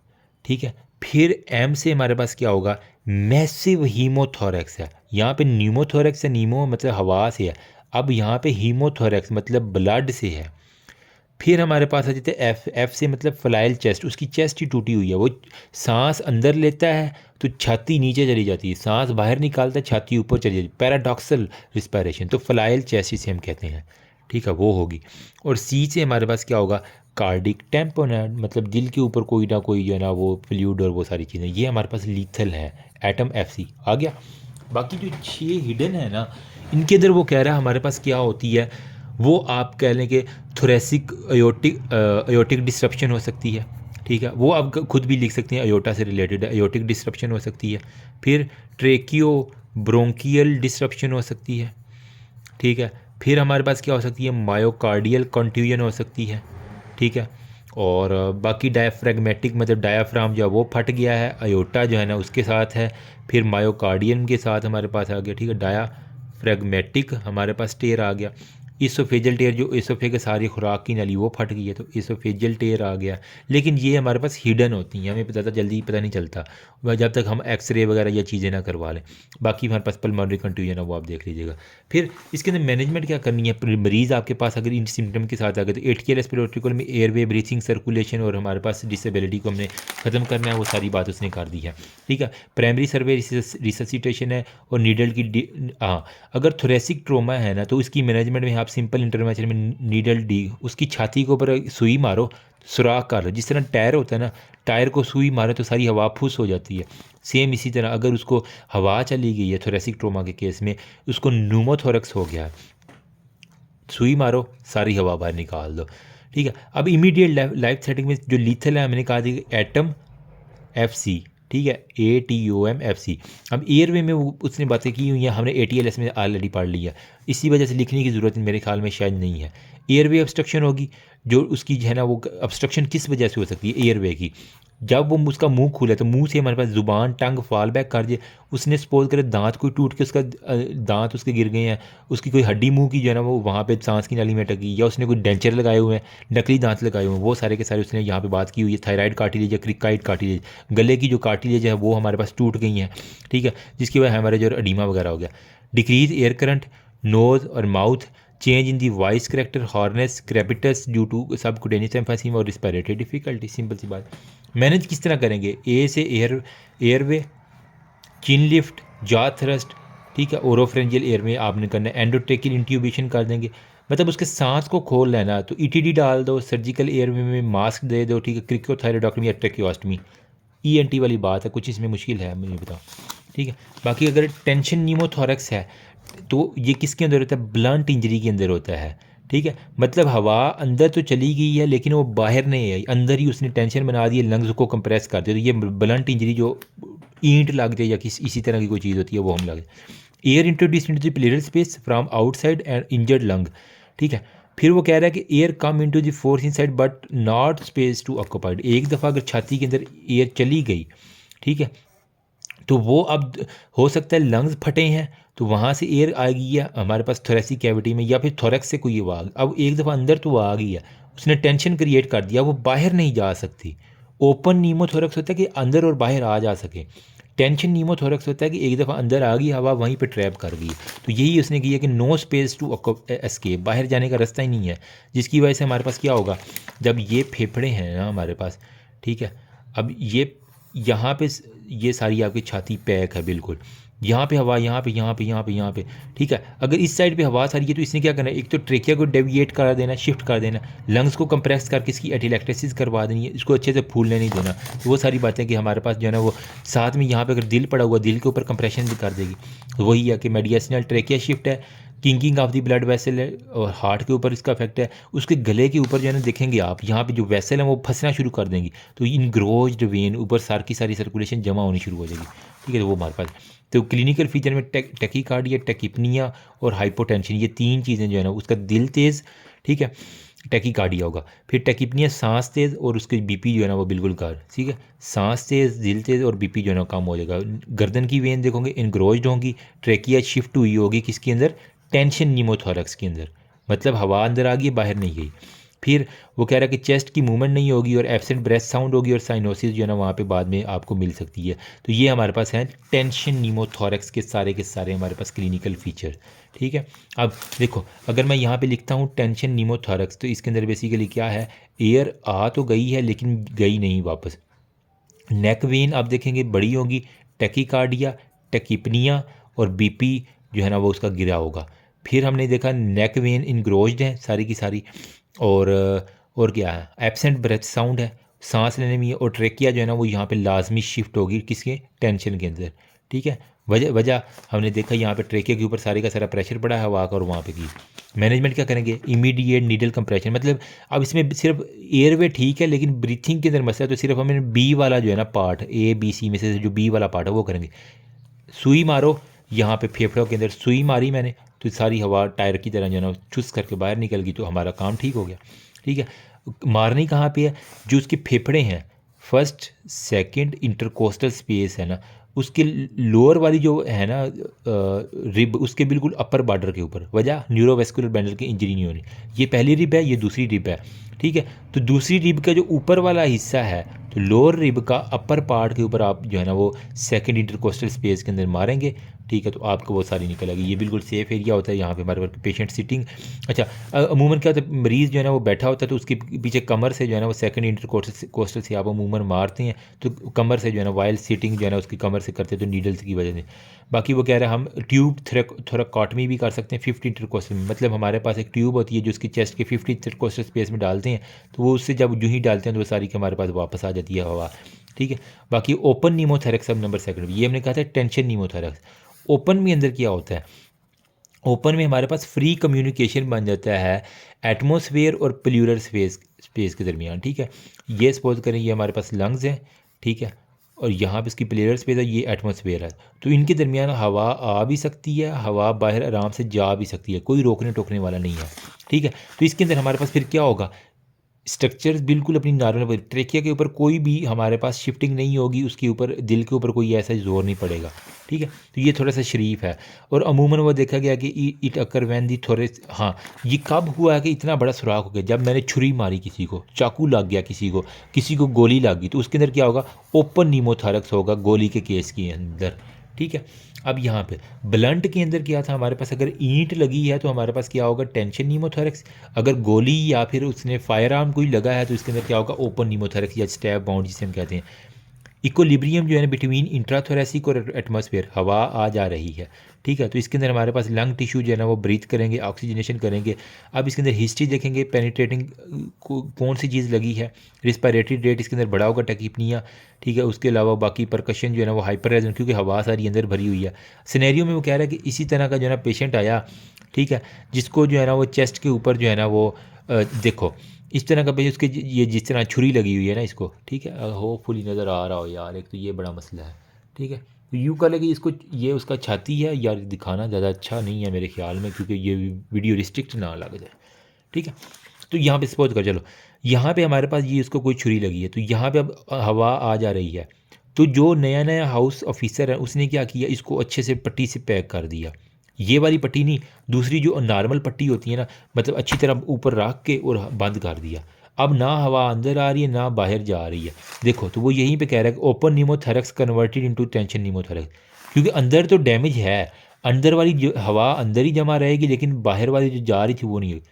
ठीक है। फिर M से हमारे पास क्या होगा, मैसिव हीमोथोरैक्स है। यहाँ पे न्यूमोथोरैक्स है, नीमो मतलब हवा से है, अब यहाँ पे हीमोथोरैक्स मतलब ब्लड से है। फिर हमारे पास आ जाते हैं F से मतलब फ्लाइल चेस्ट, उसकी चेस्ट ही टूटी हुई है, वो सांस अंदर लेता है तो छाती नीचे चली जाती है, सांस बाहर निकालता है छाती ऊपर चली जाती है, पैराडॉक्सल रिस्पायरेशन, तो फ्लाइल चेस्ट इसे हम कहते हैं, ठीक है, वो होगी। और C से हमारे पास क्या होगा, कार्डिक टेम्पोनेट, मतलब दिल के ऊपर कोई ना कोई जो है ना वो फ्लूइड और वो सारी चीज़ें, ये हमारे पास लीथल है, एटम FC आ गया। बाकी जो 6 हिडन है ना, इनके अंदर वो कह रहा है हमारे पास क्या होती है, वो आप कह लें कि थोरेसिक अयोटिक डिस्ट्रप्शन हो सकती है, ठीक है, वो आप खुद भी लिख सकते हैं, अयोटा से रिलेटेड है, अयोटिक डिस्ट्रप्शन हो सकती है। फिर ट्रेकियो ब्रोंकियल डिस्ट्रप्शन हो सकती है, ठीक है। फिर हमारे पास क्या हो सकती है, मायोकार्डियल कंट्यूजन हो सकती है, ठीक है। और बाकी डायाफ्रेगमेटिक मतलब डायाफ्राम जो है वो फट गया है, अयोटा जो है ना उसके साथ है, फिर मायोकार्डियम के साथ हमारे पास आ गया, ठीक है, डायाफ्रेगमेटिक हमारे पास टेयर आ गया। इसोफेजल टेयर, जो इसोफेगस सारी खुराक की नली वो फट गई है तो इसोफेजल टेयर आ गया। लेकिन ये हमारे पास हिडन होती हैं, हमें ज़्यादा जल्दी पता नहीं चलता जब तक हम एक्सरे वगैरह या चीज़ें ना करवा लें। बाकी हमारे पास पल्मोनरी कंट्यूजन है, वो आप देख लीजिएगा। फिर इसके अंदर मैनेजमेंट क्या करनी है, मरीज़ आपके पास अगर इन सिम्टम के साथ आ गए तो एटिकल रेस्पिरेटरी कॉलम में एयरवे, ब्रीथिंग, सर्कुलेशन और हमारे पास डिसेबिलिटी को हमने ख़त्म करना है, वो सारी बात उसने कर दी है, ठीक है। प्राइमरी सर्वे रिससिटेशन है और नीडल की हाँ, अगर थोरेसिक ट्रोमा है ना तो इसकी मैनेजमेंट में आप सिंपल इंटरवेंशन में नीडल डी, उसकी छाती के ऊपर सुई मारो, सुराख कर लो, जिस तरह टायर होता है ना, टायर को सुई मारो तो सारी हवा फूस हो जाती है, सेम इसी तरह अगर उसको हवा चली गई है थोरेसिक ट्रोमा के केस में, उसको न्यूमोथोरैक्स हो गया, सुई मारो, सारी हवा बाहर निकाल दो। ठीक है, अब इमीडिएट लाइफ सेटिंग में जो लीथल है मैंने कहा था एटम FC, ठीक है, ATOM FC। अब एयरवे में वो उसने बातें की हुई हैं, हमने ATLS में ऑलरेडी पढ़ लिया, इसी वजह से लिखने की ज़रूरत मेरे ख्याल में शायद नहीं है। एयरवे ऑब्स्ट्रक्शन होगी, जो उसकी जो है ना वो ऑब्स्ट्रक्शन किस वजह से हो सकती है एयरवे की, जब वो उसका मुंह खुले तो मुंह से हमारे पास ज़ुबान टंग फॉल बैक कर जाए, उसने सपोज करे दांत कोई टूट के उसका दांत उसके गिर गए हैं, उसकी कोई हड्डी मुंह की जो है ना वो वहाँ पे सांस की नाली में अटकी, या उसने कोई डेंचर लगाए हुए हैं, नकली दांत लगाए हुए हैं, वो सारे के सारे उसने यहाँ पे बात की हुई है। थायराइड कार्टिलेज या क्रिकाइड कार्टिलेज, गले की जो कार्टिलेज है वो हमारे पास टूट गई हैं, ठीक है, जिसकी वजह हमारे जो एडीमा वगैरह हो गया। डिक्रीज एयर करंट, नोज़ और mouth, change in the voice character, hoarseness, crepitus due to subcutaneous emphysema और रिस्पिरेटरी डिफिकल्टी। सिंपल सी बात। मैनेज किस तरह करेंगे? ए से airway, chin lift, jaw thrust, ठीक है, ओरोफ्रेंजियल एयरवे आपने करना है, एंडोट्रेकियल इंट्यूबेशन कर देंगे, मतलब उसके सांस को खोल लेना, तो ETD डाल दो, सर्जिकल एयरवे में मास्क दे दो, ठीक है, क्रिकोथायरोडॉक्टमी या ट्रेकियोस्टमी, ENT वाली बात है, कुछ इसमें मुश्किल है मुझे बताओ, ठीक है। बाकी अगर टेंशन नीमोथोरक्स है तो ये किसके अंदर होता है? ब्लंट इंजरी के अंदर होता है, ठीक है, मतलब हवा अंदर तो चली गई है लेकिन वो बाहर नहीं आई, अंदर ही उसने टेंशन बना दी है, लंग्स को कंप्रेस कर दिया, तो ये ब्लंट इंजरी जो ईंट लग जाए या इसी तरह की कोई चीज़ होती है वो हम लग जाए। Air introduce into the pleural space from outside and injured lung, ठीक है। फिर वो कह रहा है कि air come into the force inside but not space to occupied, एक दफ़ा अगर छाती के अंदर एयर चली गई, ठीक है, तो वो अब हो सकता है लंग्स फटे हैं तो वहाँ से एयर आ गई है हमारे पास थोरेसिक कैविटी में, या फिर थोरेक्स से कोई आवाज़, अब एक दफ़ा अंदर तो वो आ गई है, उसने टेंशन क्रिएट कर दिया, वो बाहर नहीं जा सकती। ओपन नीमोथोरक्स होता है कि अंदर और बाहर आ जा सके, टेंशन नीमोथोरक्स होता है कि एक दफ़ा अंदर आ गई हवा वहीं पे ट्रैप कर गई, तो यही उसने किया कि नो स्पेस टू एस्केप, बाहर जाने का रास्ता ही नहीं है, जिसकी वजह से हमारे पास क्या होगा, जब ये फेफड़े हैं ना हमारे पास, ठीक है, अब ये यहाँ पे ये सारी आपकी छाती पैक है बिल्कुल, यहाँ पे हवा, यहाँ पे यहाँ पे यहाँ पे यहाँ पे, ठीक है, अगर इस साइड पे हवा सारी है तो इसने क्या करना है, एक तो ट्रेकिया को डेविएट करा देना, शिफ्ट कर देना, लंग्स को कंप्रेस करके इसकी एटिलैक्टेसिस करवा देनी है, इसको अच्छे से फूलने नहीं देना, तो वो सारी बातें कि हमारे पास जो है ना वो साथ में यहाँ पे अगर दिल पड़ा हुआ, दिल के ऊपर कंप्रेशन भी कर देगी, तो वही है कि मेडिएशनल ट्रेकिया शिफ्ट है, किंकिंग ऑफ द ब्लड वेसल है, और हार्ट के ऊपर इसका इफेक्ट है, उसके गले के ऊपर जो है ना देखेंगे आप यहाँ पे जो वेसल है वो फंसना शुरू कर देंगी, तो इनग्रोज्ड वेन ऊपर सार की सारी सर्कुलेशन जमा होनी शुरू हो जाएगी, ठीक है, तो वो हमारे पास। तो क्लिनिकल फीचर में टेकीकार्डिया, टेकिपनिया और हाइपोटेंशन, ये तीन चीज़ें जो है ना, उसका दिल तेज़, ठीक है, टेकीकार्डिया होगा, फिर टेकिपनिया सांस तेज़ और उसके BP जो है ना वो बिल्कुल कार, ठीक है, सांस तेज़, दिल तेज़ और BP जो है ना कम हो जाएगा। गर्दन की वेन देखोगे इनग्रोज्ड होंगी, ट्रेकिया शिफ्ट हुई होगी किसके अंदर? टेंशन नीमोथोरक्स के अंदर, मतलब हवा अंदर आ गई बाहर नहीं गई। फिर वो कह रहा है कि चेस्ट की मूवमेंट नहीं होगी और एब्सेंट ब्रेथ साउंड होगी और साइनोसिस जो है ना वहाँ पे बाद में आपको मिल सकती है। तो ये हमारे पास है टेंशन नीमोथोरक्स के सारे हमारे पास क्लिनिकल फीचर, ठीक है। अब देखो अगर मैं यहाँ पे लिखता हूँ टेंशन नीमोथोरक्स, तो इसके अंदर बेसिकली क्या है, एयर आ तो गई है लेकिन गई नहीं वापस। नेक वेन आप देखेंगे बड़ी होगी, टेकीकार्डिया, टेकिपनिया और BP जो है ना वो उसका गिरा होगा। फिर हमने देखा नेक वेन इनग्रोज्ड है सारी की सारी, और क्या है, एब्सेंट ब्रेथ साउंड है, सांस लेने में, और ट्रेकिया जो है ना वो यहाँ पे लाजमी शिफ्ट होगी किसके? टेंशन के अंदर, ठीक है। वजह हमने देखा यहाँ पे ट्रेकिया के ऊपर सारे का सारा प्रेशर पड़ा है हवा का, और वहाँ पे की मैनेजमेंट क्या करेंगे? इमीडिएट नीडल कंप्रेशन, मतलब अब इसमें सिर्फ एयरवे ठीक है लेकिन ब्रीथिंग के अंदर मसला है, तो सिर्फ हमें B वाला जो है ना पार्ट, ABC में से जो B वाला पार्ट है वो करेंगे। सुई मारो, यहाँ पे फेफड़ों के अंदर सुई मारी मैंने, तो सारी हवा टायर की तरह जो है ना चुस करके बाहर निकल गई, तो हमारा काम ठीक हो गया, ठीक है। मारनी कहाँ पे है? जो उसके फेफड़े हैं, फर्स्ट सेकंड इंटरकोस्टल स्पेस है ना, उसके लोअर वाली जो है ना रिब, उसके बिल्कुल अपर बॉर्डर के ऊपर, वजह न्यूरोवेस्कुलर बैंडल की इंजरी नहीं होनी। ये पहली रिब है, ये दूसरी रिब है, ठीक है। तो दूसरी रिब का जो ऊपर वाला हिस्सा है, तो लोअर रिब का अपर पार्ट के ऊपर आप जो है ना वो सेकंड इंटरकोस्टल स्पेस के अंदर मारेंगे, ठीक है, तो आपको वो सारी निकल आएगी। ये बिल्कुल सेफ एरिया होता है, यहाँ पे हमारे पेशेंट सिटिंग, अच्छा अमूमन क्या होता है, मरीज़ जो है ना वो बैठा होता है तो उसके पीछे कमर से जो है ना वो सेकंड इंटरकोस्टल से आप अमूमन मारते हैं, तो कमर से जो है ना वाइल सिटिंग जो है ना उसकी कमर से करते हैं, तो नीडल्स की वजह से। बाकी वो कह रहे हैं हम ट्यूब थोरैकोटमी भी कर सकते हैं 50 इंटरकोस्टल में, मतलब हमारे पास एक ट्यूब होती है जो उसकी चेस्ट के 50 इंटरकोस्टल स्पेस में डालते हैं, तो वो उससे जब यूँ ही डालते हैं तो वो सारी के हमारे पास वापस आ जाती है हवा, ठीक है। बाकी ओपन नीमोथोरैक्स अब नंबर सेकंड, ये हमने कहा था टेंशन नीमोथोरैक्स। ओपन में अंदर क्या होता है, ओपन में हमारे पास फ्री कम्युनिकेशन बन जाता है एटमॉस्फेयर और प्लूरल स्पेस के दरमियान, ठीक है। ये सपोज करें ये हमारे पास लंग्स हैं, ठीक है, और यहाँ पे इसकी प्लूरल स्पेस है, ये एटमॉस्फेयर है। तो इनके दरमियान हवा आ भी सकती है, हवा बाहर आराम से जा भी सकती है, कोई रोकने टोकने वाला नहीं है, ठीक है। तो इसके अंदर हमारे पास फिर क्या होगा, स्ट्रक्चर्स बिल्कुल अपनी नॉर्मल, ट्रेकिया के ऊपर कोई भी हमारे पास शिफ्टिंग नहीं होगी, उसके ऊपर दिल के ऊपर कोई ऐसा जोर नहीं पड़ेगा, ठीक है। तो ये थोड़ा सा शरीफ है। और अमूमन वो देखा गया कि इट अकर वैन दी थोड़े, हाँ, ये कब हुआ है कि इतना बड़ा सुराख हो गया, जब मैंने छुरी मारी, किसी को चाकू लग गया, किसी को गोली लग गई, तो उसके अंदर क्या होगा, ओपन नीमोथोरैक्स होगा गोली के केस के अंदर, ठीक है। अब यहाँ पे ब्लंट के अंदर क्या था हमारे पास, अगर ईंट लगी है तो हमारे पास क्या होगा, टेंशन नीमोथोरैक्स। अगर गोली या फिर उसने फायर आर्म कोई लगा है तो इसके अंदर क्या होगा, ओपन नीमोथोरैक्स या स्टैब बाउंड जिसे हम कहते हैं। इक्विलिब्रियम जो है ना बिटवीन इंट्राथोरेसिक और एटमॉस्फेयर, हवा आ जा रही है, ठीक है। तो इसके अंदर हमारे पास लंग टिश्यू जो है ना वो ब्रीथ करेंगे, ऑक्सीजनेशन करेंगे। अब इसके अंदर हिस्ट्री देखेंगे, पेनिट्रेटिंग कौन सी चीज़ लगी है, रिस्पायरेटरी रेट इसके अंदर बड़ा होगा, टैकिपनिया, ठीक है। उसके अलावा बाकी परकशन जो है ना वो हाइपर रेजोनेंस, क्योंकि हवा सारी अंदर भरी हुई है। सिनेरियो में वो कह रहा है कि इसी तरह का जो है ना पेशेंट आया, ठीक है, जिसको जो है ना वो चेस्ट के ऊपर जो है ना वो देखो इस तरह का पेशेंट, उसके ये जिस तरह छुरी लगी हुई है ना इसको, ठीक है, होपफुली नज़र आ रहा हो यार, एक तो ये बड़ा मसला है, ठीक है। तो यूँ कर लेगी इसको, ये उसका छाती है यार, दिखाना ज़्यादा अच्छा नहीं है मेरे ख्याल में, क्योंकि ये वीडियो रिस्ट्रिक्ट ना लग जाए, ठीक है। तो यहाँ पे सपोज कर चलो, यहाँ पे हमारे पास ये उसको कोई छुरी लगी है, तो यहाँ पे अब हवा आ जा रही है। तो जो नया नया हाउस ऑफिसर है उसने क्या किया, इसको अच्छे से पट्टी से पैक कर दिया, ये वाली पट्टी नहीं, दूसरी जो नॉर्मल पट्टी होती है ना, मतलब अच्छी तरह ऊपर रख के और बंद कर दिया। अब ना हवा अंदर आ रही है ना बाहर जा रही है। देखो तो वो यहीं पे कह रहा है कि ओपन नीमोथोरैक्स कन्वर्टेड इनटू टेंशन नीमोथोरैक्स, क्योंकि अंदर तो डैमेज है, अंदर वाली जो हवा अंदर ही जमा रहेगी, लेकिन बाहर वाली जो जा रही थी वो नहीं हुई।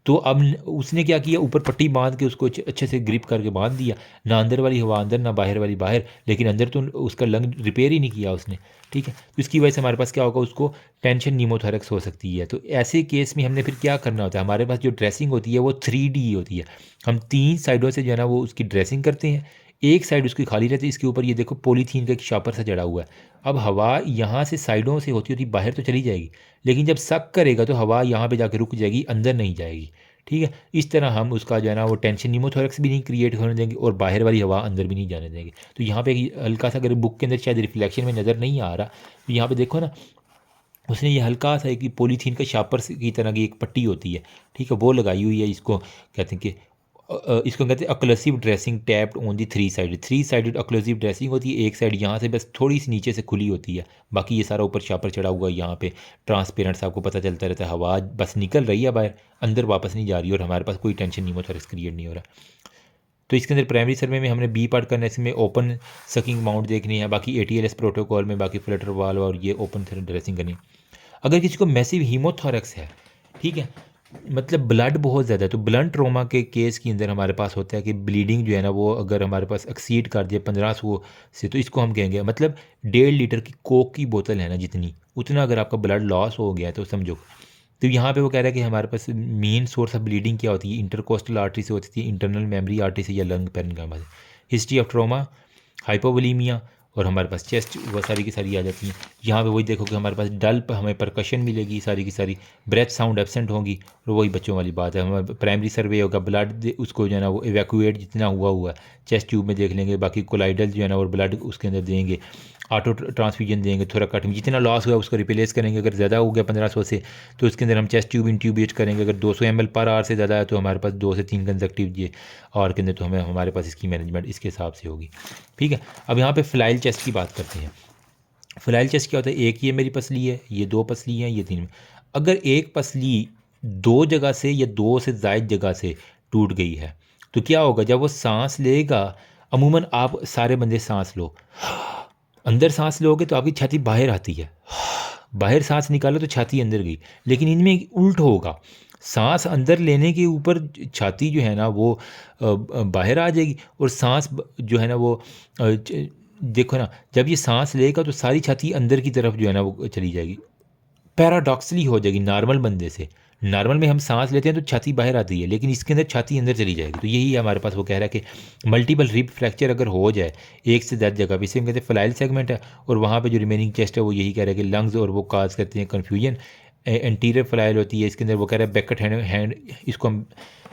तो अब उसने क्या किया, ऊपर पट्टी बांध के उसको अच्छे से ग्रिप करके बांध दिया, ना अंदर वाली हवा अंदर ना बाहर वाली बाहर, लेकिन अंदर तो उसका लंग रिपेयर ही नहीं किया उसने, ठीक है। तो इसकी वजह से हमारे पास क्या होगा, उसको टेंशन नीमोथोरैक्स हो सकती है। तो ऐसे केस में हमने फिर क्या करना होता है, हमारे पास जो ड्रेसिंग होती है वो 3D होती है। हम 3 साइडों से जो है ना वो उसकी ड्रेसिंग करते हैं, एक साइड उसकी खाली रहती है, इसके ऊपर ये देखो पॉलीथीन का एक शापर सा जड़ा हुआ है। अब हवा यहाँ से साइडों से होती होती बाहर तो चली जाएगी, लेकिन जब सक करेगा तो हवा यहाँ पे जाके रुक जाएगी, अंदर नहीं जाएगी, ठीक है। इस तरह हम उसका जो है ना वो टेंशन नीमोथोरैक्स भी नहीं क्रिएट होने देंगे और बाहर वाली हवा अंदर भी नहीं जाने देंगे। तो यहाँ पे एक हल्का सा, अगर बुक के अंदर शायद रिफ्लेक्शन में नज़र नहीं आ रहा, तो यहाँ पे देखो ना, उसने ये हल्का सा एक पॉलीथीन का शापर की तरह की एक पट्टी होती है, ठीक है, वो लगाई हुई है। इसको कहते हैं कि इसको कहते हैं occlusive dressing taped on the 3 sided occlusive dressing होती है। एक साइड यहाँ से बस थोड़ी सी नीचे से खुली होती है, बाकी ये सारा ऊपर शापर चढ़ा हुआ है, यहाँ पे ट्रांसपेरेंट आपको पता चलता रहता है, हवा बस निकल रही है बाहर, अंदर वापस नहीं जा रही, और हमारे पास कोई टेंशन नीमोथोरैक्स क्रिएट नहीं हो रहा। तो इसके अंदर प्राइमरी सर्वे में हमने बी पार्ट करना है, इसमें ओपन सकिंग माउंट देखनी है, बाकी ATLS प्रोटोकॉल में बाकी फ्लटर वाल्व और ये ओपन ड्रेसिंग करनी। अगर किसी को मैसिव हीमोथोरैक्स है, ठीक है, मतलब ब्लड बहुत ज़्यादा है, तो ब्लंट ट्रोमा के केस के अंदर हमारे पास होता है कि ब्लीडिंग जो है ना वो अगर हमारे पास एक्सीड कर दिया 1500 से, तो इसको हम कहेंगे मतलब 1.5 लीटर की कोक की बोतल है ना जितनी, उतना अगर आपका ब्लड लॉस हो गया है तो समझो। तो यहाँ पे वो कह रहा है कि हमारे पास मेन सोर्स ऑफ ब्लीडिंग क्या होती है, इंटरकोस्टल आर्टरी से होती है, इंटरनल मेमोरी आर्टरी से, या लंग पैरेन्काइमा से। हिस्ट्री ऑफ ट्रोमा, हाइपोवोलीमिया, और हमारे पास चेस्ट, वो सारी की सारी आ जाती हैं। यहाँ पे वही देखो कि हमारे पास डल पर हमें परकशन मिलेगी सारी की सारी, ब्रेथ साउंड एब्सेंट होंगी, और वही बच्चों वाली बात है। हमारा प्राइमरी सर्वे होगा, ब्लड उसको जो है ना वो इवैक्यूएट जितना हुआ है चेस्ट ट्यूब में देख लेंगे, बाकी कोलाइडल जो है ना और ब्लड उसके अंदर देंगे, ऑटो ट्रांसफ्यूजन देंगे, थोड़ा जितना लॉस हुआ उसको रिप्लेस करेंगे। अगर ज़्यादा हो गया 1500 से तो उसके अंदर हम चेस्ट ट्यूब इंट्यूबेट करेंगे। अगर 200 ml पर आवर से ज़्यादा है तो हमारे पास 2 से 3 कंजक्टिव ये और के अंदर, तो हमारे पास इसकी मैनेजमेंट इसके हिसाब से होगी, ठीक है। अब यहाँ पे फ्लाइल चेस्ट की बात करते हैं। फ्लाइल चेस्ट क्या होता है, एक ये मेरी पसली है, ये 2 पसली हैं, ये 3। अगर एक पसली 2 जगह से या 2 से ज़ायद जगह से टूट गई है तो क्या होगा, जब वो सांस लेगा, अमूमन आप सारे बंदे सांस लो, अंदर सांस लोगे तो आपकी छाती बाहर आती है, बाहर सांस निकालो तो छाती अंदर गई, लेकिन इनमें उल्ट होगा, सांस अंदर लेने के ऊपर छाती जो है ना वो बाहर आ जाएगी, और सांस जो है ना वो देखो ना, जब ये सांस लेगा तो सारी छाती अंदर की तरफ जो है ना वो चली जाएगी, पैराडॉक्सली हो जाएगी नॉर्मल बंदे से। नॉर्मल में हम सांस लेते हैं तो छाती बाहर आती है, लेकिन इसके अंदर छाती अंदर चली जाएगी। तो यही है हमारे पास, वो कह रहा है कि मल्टीपल रिब फ्रैक्चर अगर हो जाए एक से 10 जगह पे, इसे हम कहते हैं फ्लाइल सेगमेंट है, और वहाँ पे जो रिमेनिंग चेस्ट है वो यही कह रहा है कि लंग्स, और वो काज करते हैं कन्फ्यूजन एंटीरियर फ्लाइल होती है, इसके अंदर वो कह रहा है बकेट हैंड इसको हम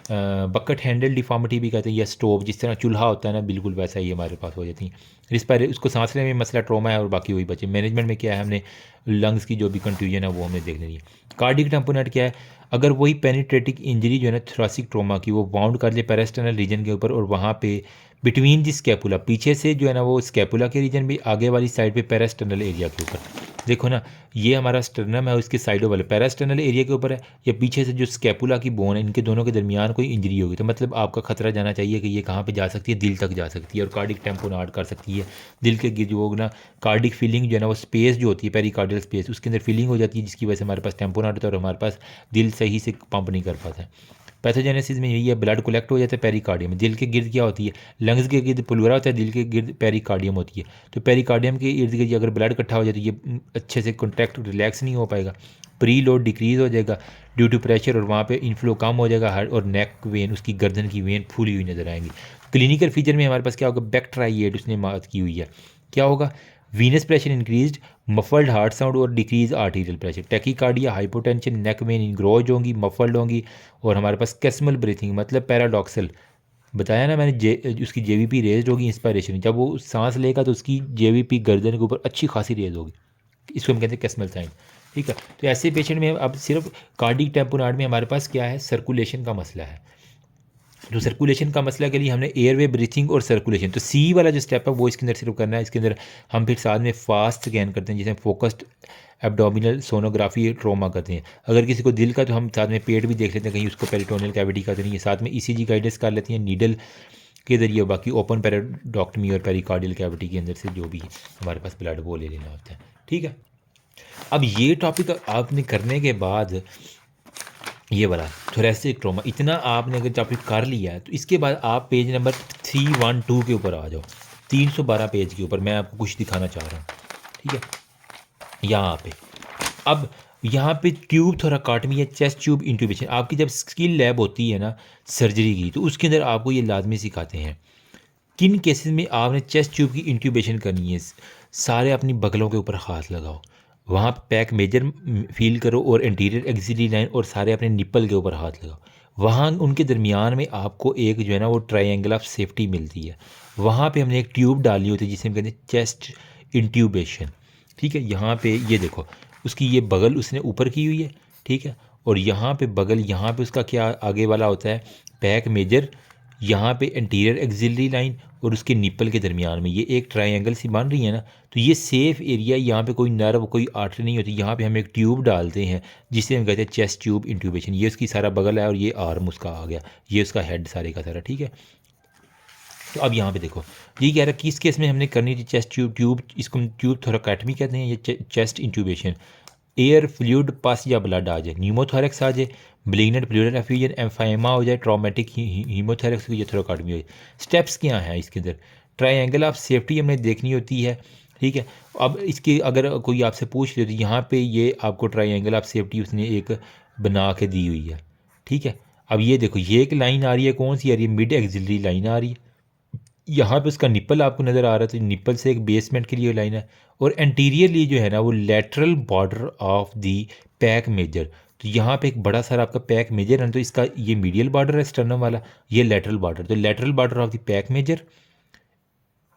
बकेट हैंडल डिफॉर्मिटी भी कहते हैं, या स्टोव, जिस तरह चूल्हा होता है ना, बिल्कुल वैसा ही हमारे पास हो जाती है। रिस्पायर उसको सांस लेने में मसला ट्रोमा है और बाकी वही बचे। मैनेजमेंट में क्या है, हमने लंग्स की जो भी कंफ्यूजन है वो हमें देख लेनी है। कार्डिक टैम्पोनेट क्या है, अगर वही पेनिट्रेटिक इंजरी जो है ना थोरासिक ट्रोमा की, वो बाउंड कर ले पेरिस्टेनल रीजन के ऊपर और वहाँ पे बिटवीन दी स्कैपुला, पीछे से जो है ना वो स्कैपुला के रीजन भी, आगे वाली साइड पे पेरिस्टेनल एरिया के ऊपर, देखो ना ये हमारा स्टर्नम है, उसके साइडों वाले पेरिस्टेनल एरिया के ऊपर है, या पीछे से जो स्कैपुला की बोन है, इनके दोनों के दरमियान कोई इंजरी होगी तो मतलब आपका खतरा जाना चाहिए कि ये कहाँ पे जा सकती है, दिल तक जा सकती है और कार्डिक टैम्पोनेट कर सकती है। दिल के गिर जो ना कार्डिक फीलिंग जो है ना वो स्पेस जो होती है पेरिकार्डियल स्पेस, उसके अंदर फीलिंग हो जाती है, जिसकी वजह से हमारे पास टैम्पोनेट होता है और हमारे पास दिल सही से पंप नहीं कर पाता है। पैथोजेनेसिस में यही है, ब्लड कलेक्ट हो जाता है पेरिकार्डियम में। दिल के गिर्द क्या होती है, लंग्स के गिर्द प्लूरा होता है, दिल के गिर्द पेरिकार्डियम होती है। तो पेरिकार्डियम के इर्द गिर्द अगर ब्लड इकट्ठा हो जाए तो ये अच्छे से कॉन्ट्रैक्ट रिलैक्स नहीं हो पाएगा, प्री लोड डिक्रीज़ हो जाएगा ड्यू टू प्रेशर, और वहाँ पे इनफ्लो कम हो जाएगा, हार्ट और नेक वेन, उसकी गर्दन की वेन फूली हुई नजर आएंगी। क्लिनिकल फीचर में हमारे पास क्या होगा, बैक्ट्राइएट उसने बात की हुई है, क्या होगा, venous pressure increase, muffled heart sound और decrease arterial pressure, tachycardia, hypotension, neck vein engorged होंगी, मफल्ड होंगी, और हमारे पास कैस्मल ब्रीथिंग मतलब पैराडॉक्सल, बताया ना मैंने, उसकी जेवीपी रेज्ड होगी, इंस्पायरेशन, जब वो सांस लेगा तो उसकी जेवीपी गर्दन के ऊपर अच्छी खासी रेज होगी, इसको हम कहते हैं कैस्मल साइन। ठीक है, तो ऐसे पेशेंट में अब सिर्फ कार्डिक टैम्पोनेट में हमारे पास क्या है, सर्कुलेशन का मसला है। तो सर्कुलेशन का मसला के लिए हमने एयरवे ब्रीथिंग और सर्कुलेशन, तो सी वाला जो स्टेप है वो इसके अंदर सिर्फ करना है। इसके अंदर हम फिर साथ में फास्ट स्कैन करते हैं, जिसे फोकस्ड एब्डोमिनल सोनोग्राफी ट्रोमा करते हैं। अगर किसी को दिल का, तो हम साथ में पेट भी देख लेते हैं, कहीं उसको पेरिटोनियल कैविटी का तो नहीं है, साथ में ईसीजी गाइडेंस कर लेते हैं नीडल के ज़रिए, बाकी ओपन पेराडॉक्टमी और पेरिकार्डियल कैविटी के अंदर से जो भी हमारे पास ब्लड वो ले लेना होता है। ठीक है, अब ये टॉपिक आपने करने के बाद ये वाला थोरेसिक ट्रोमा, इतना आपने अगर टॉपिक कर लिया है तो इसके बाद आप पेज नंबर 312 के ऊपर आ जाओ, 312 पेज के ऊपर मैं आपको कुछ दिखाना चाह रहा हूँ। ठीक है, यहाँ पे अब यहाँ पे ट्यूब थोराकाटमी या चेस्ट ट्यूब इंट्यूबेशन, आपकी जब स्किल लैब होती है ना सर्जरी की, तो उसके अंदर आपको ये लाजमी सिखाते हैं किन केसेस में आपने चेस्ट ट्यूब की इंट्यूबेशन करनी है। सारे अपनी बगलों के ऊपर हाथ लगाओ, वहाँ पैक मेजर फील करो और एंटीरियर एक्सिलरी लाइन और सारे अपने निप्पल के ऊपर हाथ लगाओ। वहाँ उनके दरमियान में आपको एक जो है ना वो ट्रायंगल ऑफ सेफ्टी मिलती है, वहाँ पे हमने एक ट्यूब डाली होती है जिसे हम कहते हैं चेस्ट इंट्यूबेशन। ठीक है, यहाँ पे ये देखो उसकी ये बगल उसने ऊपर की हुई है, ठीक है, और यहाँ पे बगल, यहाँ पे उसका क्या आगे वाला होता है पैक मेजर, यहाँ पे एंटीरियर एक्सिलरी लाइन और उसके निप्पल के दरमियान में ये एक ट्रायंगल सी बन रही है ना, तो ये सेफ एरिया, यहाँ पे कोई नर्व कोई आर्टरी नहीं होती, यहाँ पे हम एक ट्यूब डालते हैं जिसे हम कहते हैं चेस्ट ट्यूब इंट्यूबेशन। ये उसकी सारा बगल है और ये आर्म उसका आ गया, ये उसका हेड सारे का सारा। ठीक है, तो अब यहाँ पे देखो ये कह रहा है किस केस में हमने करनी थी चेस्ट ट्यूब, इसको ट्यूब थोराकैटमी कहते हैं, ये चेस्ट इंट्यूबेशन। एयर फ्लूइड पास या ब्लड आ जाए, न्यूमोथोरेक्स आ जाए, ब्लिग्नेंट प्लूरल एफिजन, एम्फाइमा हो जाए, ट्रॉमेटिक हीमोथोरेक्स की थोराकैटमी हो जाए। स्टेप्स क्या हैं इसके अंदर, ट्रायंगल ऑफ सेफ्टी हमने देखनी होती है। ठीक है, अब इसके अगर कोई आपसे पूछ ले तो यहाँ पे ये आपको ट्रायंगल ऑफ सेफ्टी उसने एक बना के दी हुई है। ठीक है, अब ये देखो ये एक लाइन आ रही है, कौन सी आ रही है, मिड एक्सिलरी लाइन आ रही है, यहाँ पे उसका निप्पल आपको नज़र आ रहा है, तो निप्पल से एक बेसमेंट के लिए लाइन है, और एंटीरियरली जो है ना वो lateral border of the pec major, तो यहाँ पे एक बड़ा सारा आपका पैक मेजर है, तो इसका ये मीडियल बॉर्डर है स्टर्नम वाला, ये लेटरल बॉर्डर, तो lateral border of the pec major,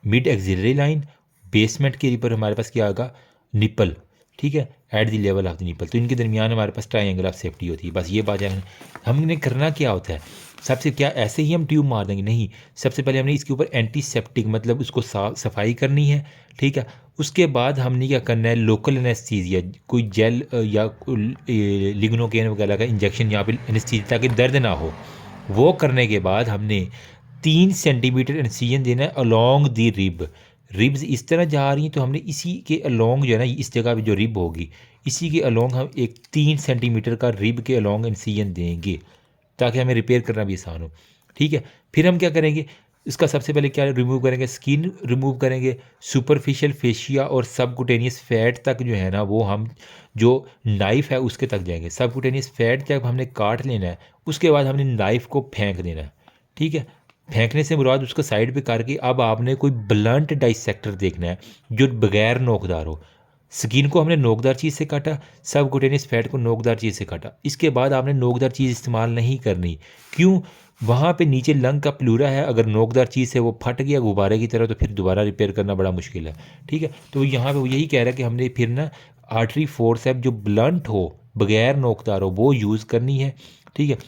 mid axillary line, basement के ऊपर हमारे पास क्या आएगा निप्पल। ठीक है, at the level of the nipple, तो इनके दरमियान हमारे पास ट्रायंगल ऑफ सेफ्टी होती है। बस ये बात है, हमने करना क्या होता है, सबसे क्या ऐसे ही हम ट्यूब मार देंगे, नहीं, सबसे पहले हमने इसके ऊपर एंटीसेप्टिक मतलब उसको सफाई करनी है। ठीक है, उसके बाद हमने क्या करना है, लोकल एनेस्थीसिया, कोई जेल या लिग्नोकेन वगैरह का इंजेक्शन यहाँ पे एनेस्थीसिया ताकि दर्द ना हो, वो करने के बाद हमने 3 सेंटीमीटर इंसिजन देना है अलोंग दी रिब। रिब्स इस तरह जा रही हैं तो हमने इसी के अलोंग जो है ना, इस जगह पे जो रिब होगी इसी के अलोंग हम एक 3 सेंटीमीटर का रिब के अलोंग इंसिजन देंगे ताकि हमें रिपेयर करना भी आसान हो। ठीक है, फिर हम क्या करेंगे, इसका सबसे पहले क्या रिमूव करेंगे, स्किन रिमूव करेंगे, सुपरफिशियल फेशिया और सबकुटेनियस फैट तक जो है ना वो हम जो नाइफ़ है उसके तक जाएंगे। सबकुटेनियस फैट जब हमने काट लेना है उसके बाद हमने नाइफ़ को फेंक देना है। ठीक है, फेंकने से मुराद उसको साइड पे करके अब आपने कोई ब्लंट डाइसेक्टर देखना है जो बगैर नोकदार हो। स्किन को हमने नोकदार चीज़ से काटा, सबक्यूटेनियस फैट को नोकदार चीज़ से काटा। इसके बाद आपने नोकदार चीज़ इस्तेमाल नहीं करनी। क्यों? वहाँ पे नीचे लंग का प्लूरा है, अगर नोकदार चीज़ से वो फट गया गुब्बारे की तरह तो फिर दोबारा रिपेयर करना बड़ा मुश्किल है। ठीक है, तो यहाँ पे वो यही कह रहा है कि हमने फिर ना आर्टरी फोर्सेप्स जो ब्लंट हो, बगैर नोकदार हो, वो यूज़ करनी है। ठीक है,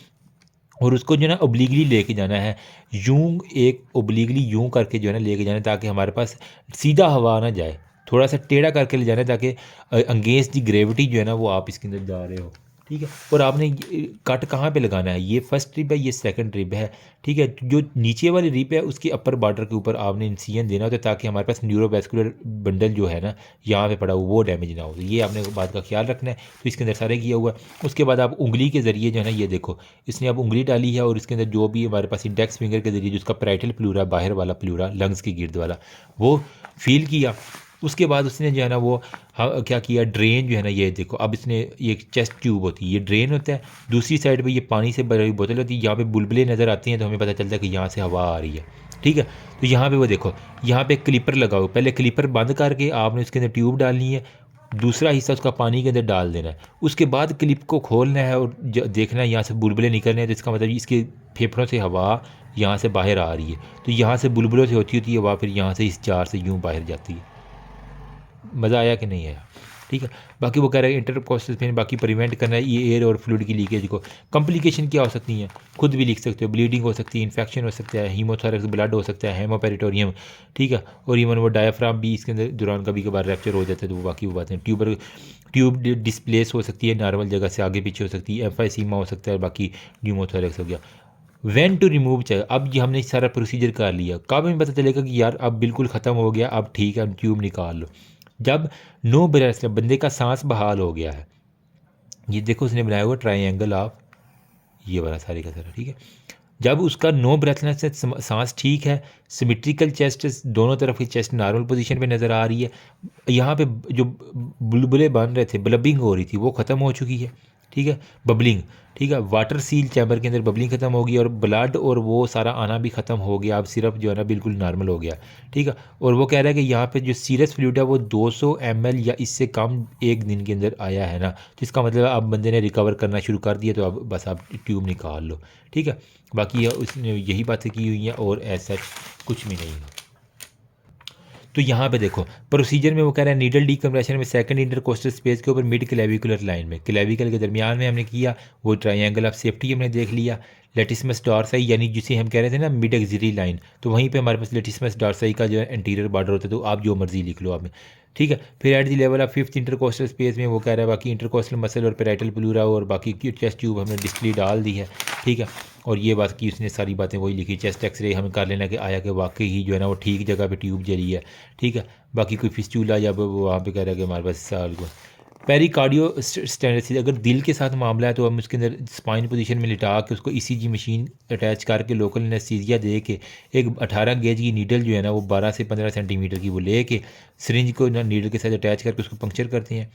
और उसको जो है ना ओब्लीगली लेके जाना है, यूं एक ओब्लीगली यूं करके जो है ना लेके जाना है, ताकि हमारे पास सीधा हवा ना जाए, थोड़ा सा टेढ़ा करके ले जाना है, ताकि अंगेंस्ट दी ग्रेविटी जो है ना वो आप इसके अंदर जा रहे हो। ठीक है, और आपने कट कहाँ पे लगाना है, ये फर्स्ट रिब है, ये सेकंड रिब है। ठीक है, जो नीचे वाली रिब है उसके अपर बॉर्डर के ऊपर आपने इंसिजन देना होता है, ताकि हमारे पास न्यूरोवैस्कुलर बंडल जो है ना यहाँ पे पड़ा हुआ वो डैमेज ना हो। तो ये आपने बात का ख्याल रखना है। तो इसके अंदर सारे किया हुआ है। उसके बाद आप उंगली के ज़रिए जो है ना, ये देखो इसने अब उंगली डाली है और इसके अंदर जो भी हमारे पास इंडेक्स फिंगर के ज़रिए जिसका पैराइटल प्लूरा, बाहर वाला प्लूरा लंग्स की गिर्द वाला, वो फील किया। उसके बाद उसने जो है ना वो क्या किया, ड्रेन जो है ना, ये देखो अब इसने ये चेस्ट ट्यूब होती है, ये ड्रेन होता है। दूसरी साइड पे ये पानी से भरी बोतल होती है, यहाँ पे बुलबुले नज़र आती हैं तो हमें पता चलता है कि यहाँ से हवा आ रही है। ठीक है, तो यहाँ पे वो देखो, यहाँ पे क्लिपर लगाओ, पहले क्लिपर बंद करके आपने उसके अंदर ट्यूब डालनी है, दूसरा हिस्सा उसका पानी के अंदर डाल देना है। उसके बाद क्लिप को खोलना है और देखना है यहाँ से बुलबुले निकलने हैं, तो इसका मतलब इसके फेफड़ों से हवा यहाँ से बाहर आ रही है। तो यहाँ से बुलबुलों से होती है हवा, फिर यहाँ से इस जार से यूँ बाहर जाती है। मज़ा आया कि नहीं आया? ठीक है, बाकी वो कह रहे हैं इंटरकोस्टल पेन बाकी प्रिवेंट करना है ये एयर और फ्लूइड की लीकेज को। कॉम्प्लिकेशन क्या हो सकती हैं, खुद भी लिख सकते हो, ब्लीडिंग हो सकती है, इन्फेक्शन हो सकता है, हीमोथोरैक्स ब्लड हो सकता है, हेमोपेरिटोरियम। ठीक है, और इवन वो डायफ्राम भी इसके अंदर दौरान कभी कभार रैप्चर हो जाता है, तो वो बाकी वो बातें। ट्यूब डिस्प्लेस हो सकती है, नॉर्मल जगह से आगे पीछे हो सकती है, एम्फाइसीमा हो सकता है, बाकी न्यूमोथोरैक्स हो गया। वैन टू रिमूव चाहिए, अब ये हमने सारा प्रोसीजर कर लिया, कब हमें पता चलेगा कि यार अब बिल्कुल ख़त्म हो गया, अब ठीक है, अब ट्यूब निकाल लो? जब नो ब्रेथ, बंदे का सांस बहाल हो गया है। ये देखो उसने बनाया हुआ ट्राइंगल ऑफ ये वाला सारे का सारा। ठीक है, जब उसका नो ब्रेथनेस से सांस ठीक है, सिमेट्रिकल चेस्ट, दोनों तरफ की चेस्ट नॉर्मल पोजीशन पे नज़र आ रही है, यहाँ पे जो बुलबुले बन रहे थे, ब्लबिंग हो रही थी, वो ख़त्म हो चुकी है। ठीक है, बबलिंग। ठीक है, वाटर सील चैम्बर के अंदर बबलिंग ख़त्म हो गई और ब्लड और वो सारा आना भी ख़त्म हो गया। अब सिर्फ जो है ना बिल्कुल नॉर्मल हो गया। ठीक है, और वो कह रहा है कि यहाँ पे जो सीरियस फ्लूइड है वो 200 ml या इससे कम एक दिन के अंदर आया है ना, जिसका मतलब अब बंदे ने रिकवर करना शुरू कर दिया, तो अब बस आप ट्यूब निकाल लो। ठीक है, बाकी उसने यही बातें की हुई हैं और ऐसा कुछ भी नहीं है। तो यहाँ पे देखो प्रोसीजर में वो कह रहा है नीडल डीकम्प्रेशन में सेकंड इंटरकोस्टल स्पेस के ऊपर मिड क्लेविकुलर लाइन में, क्लेविकल के दरमियान में हमने किया, वो ट्रायंगल ऑफ सेफ्टी हमने देख लिया। लेटिसमस डॉर्साई यानी जिसे हम कह रहे थे ना मिड एक्सिलरी लाइन, तो वहीं पे हमारे पास लेटिसमस डॉर्साई का जो है एंटीरियर बॉर्डर होता है, तो आप जो मर्जी लिख लो आपने। ठीक है, फिर eight the level of fifth intercostal space में वो कह रहा है बाकी इंटरकोस्टल मसल और पैराइटल प्लूरा और बाकी चेस्ट ट्यूब हमने डिस्प्ले डाल दी है। ठीक है, और ये बात की उसने सारी बातें वही लिखी, चेस्ट एक्सरे हमें कर लेना कि आया कि वाकई ही जो है ना वो ठीक जगह पे ट्यूब जली है। ठीक है, बाकी कोई फिस्टूला या वहाँ पे कह रहा है कि हमारे पास साल को पेरिकार्डियो स्टेनोसिस, अगर दिल के साथ मामला है तो हम उसके अंदर स्पाइन पोजीशन में लिटा के उसको ईसीजी मशीन अटैच करके लोकल एनेस्थीसिया दे के एक 18 गेज की नीडल जो है ना वो 12 से 15 सेंटीमीटर की वो ले के सिरिंज को ना नीडल के साथ अटैच करके उसको पंक्चर करते हैं।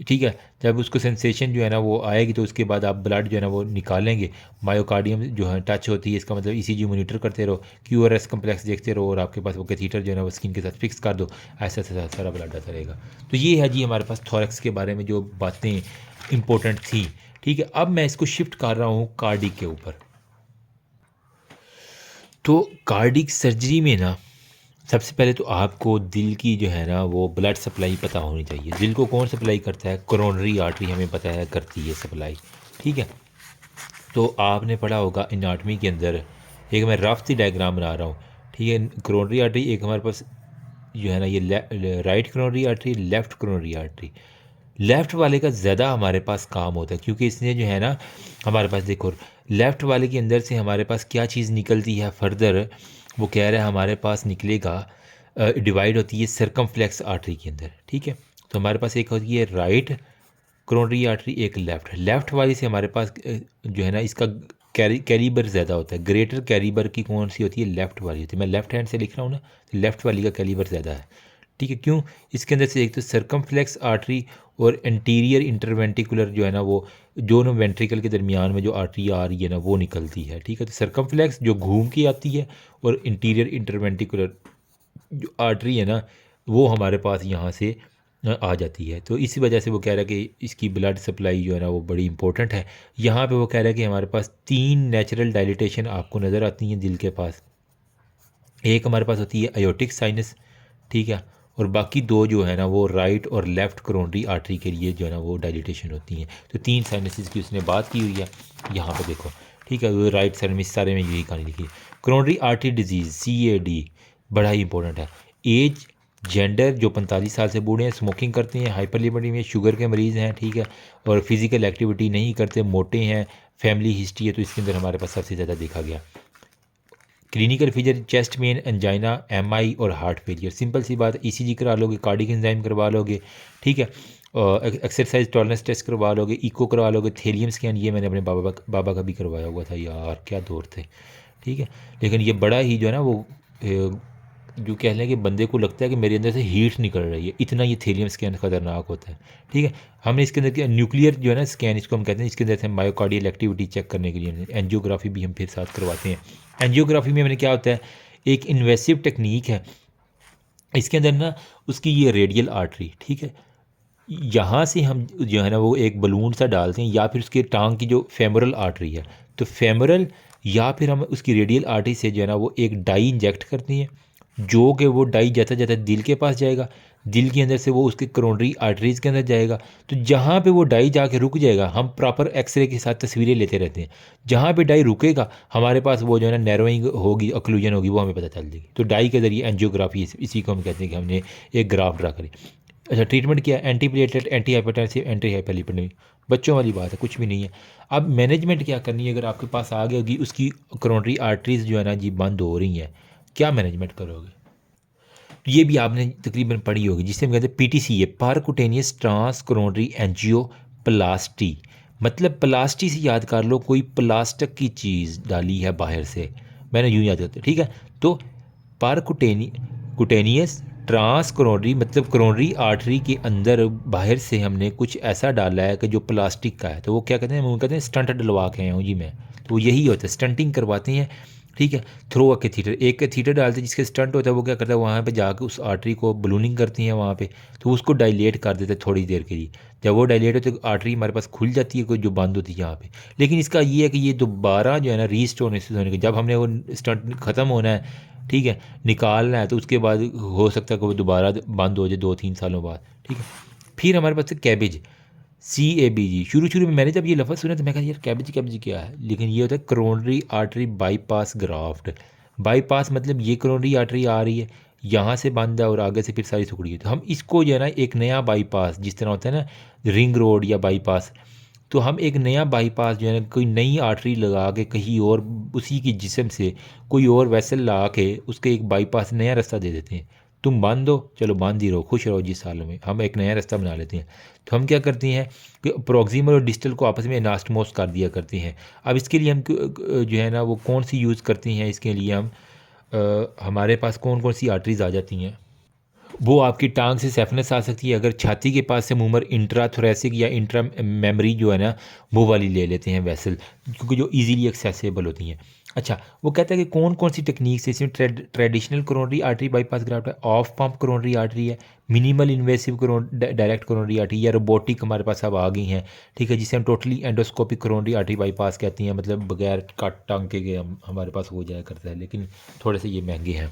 ठीक है, जब उसको सेंसेशन जो है ना वो आएगी तो उसके बाद आप ब्लड जो है ना वो निकालेंगे, मायोकार्डियम जो है टच होती है, इसका मतलब ईसीजी मॉनिटर करते रहो, क्यूआरएस कम्प्लेक्स देखते रहो और आपके पास वो कैथीटर जो है ना वो स्किन के साथ फिक्स कर दो, ऐसा ऐसा सारा ब्लड आता रहेगा। तो ये है जी हमारे पास थोरैक्स के बारे में जो बातें इंपॉर्टेंट थी। ठीक है, अब मैं इसको शिफ्ट कर रहा हूँ कार्डिक के ऊपर। तो कार्डिक सर्जरी में ना सबसे पहले तो आपको दिल की जो है ना वो ब्लड सप्लाई पता होनी चाहिए। दिल को कौन सप्लाई करता है? कोरोनरी आर्टरी हमें पता है करती है सप्लाई। ठीक है, तो आपने पढ़ा होगा एनाटॉमी के अंदर, एक मैं रफ सी डायग्राम बना रहा हूँ। ठीक है, कोरोनरी आर्टरी एक हमारे पास जो है ना ये right coronary artery, left coronary artery. Left वाले का ज़्यादा हमारे पास काम होता है क्योंकि इसने जो है ना हमारे पास देखो लेफ़्ट वाले के अंदर से हमारे पास क्या चीज़ निकलती है फर्दर, वो कह रहा है हमारे पास निकलेगा डिवाइड होती है सर्कमफ्लेक्स आर्टरी के अंदर। ठीक है, तो हमारे पास एक होती है राइट कोरोनरी आर्टरी, एक लेफ़्ट वाली से हमारे पास जो है ना इसका कैलिबर ज़्यादा होता है। ग्रेटर कैलिबर की कौन सी होती है? लेफ़्ट वाली होती है। मैं लेफ़्ट हैंड से लिख रहा हूँ ना, लेफ़्ट वाली का कैलिबर ज़्यादा है। ठीक है, क्यों? इसके अंदर से एक तो सर्कमफ्लेक्स आर्टरी और एंटीरियर इंटरवेंटिकुलर जो है ना वो दोनों वेंट्रिकल के दरमियान में जो आर्टरी आ रही है ना वो निकलती है। ठीक है, तो सर्कमफ्लेक्स जो घूम के आती है और इंटीरियर इंटरवेंटिकुलर जो आर्टरी है ना वो हमारे पास यहाँ से आ जाती है। तो इसी वजह से वो कह रहा है कि इसकी ब्लड सप्लाई जो है ना वो बड़ी इंपॉर्टेंट है। यहाँ पे वो कह रहा है कि हमारे पास 3 नेचुरल डायलिटेशन आपको नज़र आती हैं दिल के पास। एक हमारे पास होती है अयोटिक साइनस, ठीक है, और बाकी 2 जो है ना वो राइट और लेफ़्ट करोनरी आर्टरी के लिए जो है ना वो डायलिटेशन होती हैं। तो 3 साइनसिस की उसने बात की हुई है यहाँ पे देखो, ठीक है। वो राइट साइड में सारे में यही कहानी लिखी है। करोनरी आर्टरी डिजीज़ CAD बड़ा ही इंपॉर्टेंट है। एज, जेंडर, जो 45 साल से बूढ़े हैं, स्मोकिंग करते हैं, हाइपरलिपिडेमिया में शुगर के मरीज़ हैं, ठीक है, और फिज़िकल एक्टिविटी नहीं करते, मोटे हैं, फैमिली हिस्ट्री है, तो इसके अंदर हमारे पास सबसे ज़्यादा देखा गया। Clinical feature chest pain, angina, MI और हार्ट फेलियर। सिंपल सी बात, ECG करा लोगे, कार्डिक एंजाइम करवा लोगे, ठीक है, एक्सरसाइज टॉलरेंस टेस्ट करवा लोगे, इको करवा लोगे, थेलियम स्कैन, ये मैंने अपने बाबा का भी करवाया हुआ था यार, क्या दौर थे, ठीक है। लेकिन ये बड़ा ही जो है ना वो जो कह लें कि बंदे को लगता है कि मेरे अंदर से हीट निकल रही है, इतना ये थेलियम स्कैन ख़तरनाक होता है, ठीक है। हमने इसके अंदर क्या न्यूक्लियर जो है ना स्कैन इसको हम कहते हैं, इसके अंदर से मायोकार्डियल एक्टिविटी चेक करने के लिए एंजियोग्राफी भी हम फिर साथ करवाते हैं। एंजियोग्राफी में मैंने क्या होता है, एक इन्वेसिव टेक्निक है, इसके अंदर ना उसकी ये रेडियल आर्टरी, ठीक है, यहाँ से हम जो है ना वो एक बलून सा डालते हैं, या फिर उसके टांग की जो फेमोरल आर्टरी है, तो फेमोरल या फिर हम उसकी रेडियल आर्टरी से जो है ना वो एक डाई इंजेक्ट करते हैं, जो कि वो डाई जाता जाता दिल के पास जाएगा, दिल के अंदर से वो उसके करोनरी आर्टरीज़ के अंदर जाएगा। तो जहाँ पे वो डाई जाके रुक जाएगा, हम प्रॉपर एक्सरे के साथ तस्वीरें लेते रहते हैं, जहाँ पे डाई रुकेगा हमारे पास वो जो है ना नैरोइंग होगी, ऑक्लूजन होगी, वो हमें पता चल जाएगी। तो डाई के ज़रिए एंजियोग्राफी, इसी को हम कहते हैं कि हमने एक ग्राफ ड्रा करी। अच्छा, ट्रीटमेंट क्या है, anti platelet, anti hypertensive, anti hyperlipidemic, बच्चों वाली बात है, कुछ भी नहीं है। अब मैनेजमेंट क्या करनी है, अगर आपके पास आ गई होगी उसकी करोनरी आर्टरीज जो है ना जी बंद हो रही हैं, क्या मैनेजमेंट करोगे। तो ये भी आपने तकरीबन पढ़ी होगी, जिसे हम कहते हैं PTCA, परकुटेनियस ट्रांस करोनरी एंजियोप्लास्टी। मतलब प्लास्टी से याद कर लो, कोई प्लास्टिक की चीज़ डाली है बाहर से, मैंने यूँ याद करता, ठीक है। तो कुटेनियस ट्रांस करोनरी मतलब करोनरी आर्टरी के अंदर बाहर से हमने कुछ ऐसा डाला है कि जो प्लास्टिक का है, तो वो क्या कहते हैं, वो कहते हैं स्टंट डलवा के आया हूँ जी मैं। तो वो यही होता है, स्टंटिंग करवाते हैं, ठीक है। थ्रो अ कैथीटर, एक कैथीटर डालते हैं जिसके स्टंट होता है, वो क्या करता है वहाँ पे जाकर उस आर्टरी को बलूनिंग करती हैं वहाँ पे, तो उसको डायलेट कर देते हैं थोड़ी देर के लिए। जब वो डायलेट होती है तो आर्टरी हमारे पास खुल जाती है, कोई जो बंद होती है यहाँ पे। लेकिन इसका ये है कि ये दोबारा जो है ना रीस्टोर होने के, जब हमने वो स्टंट ख़त्म होना है, ठीक है, निकालना है, तो उसके बाद हो सकता है कि वो दोबारा बंद हो जाए 2-3 सालों बाद, ठीक है। फिर हमारे पास है कैबेज, CABG। शुरू शुरू में मैंने जब ये लफ्ज़ सुना तो मैं कहा यार कैबेज कैबेज क्या है, लेकिन ये होता है coronary artery bypass graft. Bypass मतलब ये करोनरी आर्टरी आ रही है, यहाँ से बंद है और आगे से फिर सारी टुकड़ी है, तो हम इसको जो है ना एक नया बाईपास, जिस तरह होता है ना रिंग रोड या बाईपास, तो हम एक नया बाईपास जो है ना कोई नई आर्टरी लगा के कहीं और उसी की जिस्म से कोई और वेसल ला के उसके एक बाईपास नया रास्ता दे देते हैं। तुम बांध दो, चलो बांध ही रहो, खुश रहो, जिस सालों में हम एक नया रास्ता बना लेते हैं। तो हम क्या करते हैं कि प्रॉक्सिमल और डिस्टल को आपस में एनास्टमोस कर दिया करते हैं। अब इसके लिए हम जो है ना वो कौन सी यूज़ करते हैं, इसके लिए हम हमारे पास कौन कौन सी आर्टरीज आ जाती हैं। वो आपकी टांग से सेफनेस आ सकती है, अगर छाती के पास से मूमर इंट्राथोरेसिक या इंट्रा मेमरी जो है ना वो वाली ले लेते हैं वेसल, क्योंकि जो इजीली एक्सेसिबल होती हैं। अच्छा, वो कहता है कि कौन कौन सी टेक्निक से, इसमें traditional coronary artery bypass graft है, ऑफ पंप करोनरी आर्टरी है, minimal invasive direct coronary artery या रोबोटिक हमारे पास अब आ गई हैं, ठीक है, जिसे हम totally endoscopic coronary artery bypass कहती हैं, मतलब बगैर काट टांके के हमारे पास हो जाया करता है, लेकिन थोड़े से ये महंगे हैं।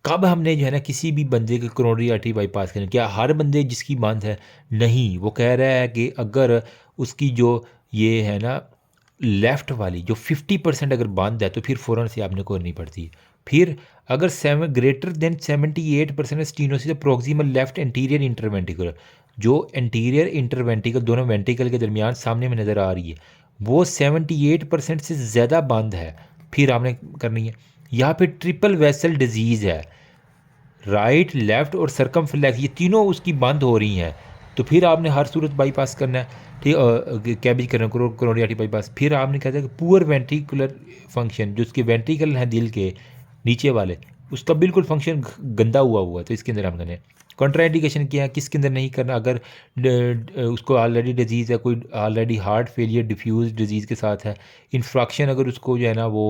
कब हमने जो है ना किसी भी बंदे के करोनरी आर्टरी बाईपास करना, क्या हर बंदे जिसकी बंद है, नहीं, वो कह रहा है कि अगर उसकी जो ये है ना लेफ़्ट वाली जो 50% अगर बंद है तो फिर फ़ौरन से आपने करनी पड़ती है। फिर अगर 78% stenosis proximal left anterior interventricular, जो एंटीरियर इंटरवेंटिकल दोनों वेंटिकल के दरमियान सामने में नज़र आ रही है, वो 78% से ज़्यादा बंद है, फिर आपने करनी है। या फिर ट्रिपल वेसल डिजीज़ है, राइट, लेफ़्ट और सर्कमफ्लेक्स, ये तीनों उसकी बंद हो रही हैं, तो फिर आपने हर सूरत बाईपास करना है, ठीक, कैबेज करना, करोनरी आर्टरी बाईपास। फिर आपने कहता है कि पुअर वेंट्रिकुलर फंक्शन, जो उसके वेंट्रिकल हैं दिल के नीचे वाले, उसका बिल्कुल फंक्शन गंदा हुआ है, तो इसके अंदर हम करने कॉन्ट्राइंडिकेशन क्या है, किसके अंदर नहीं करना, अगर उसको ऑलरेडी डिजीज़ है, कोई already heart failure diffuse disease के साथ है, इन्फ्रक्शन अगर उसको जो है ना वो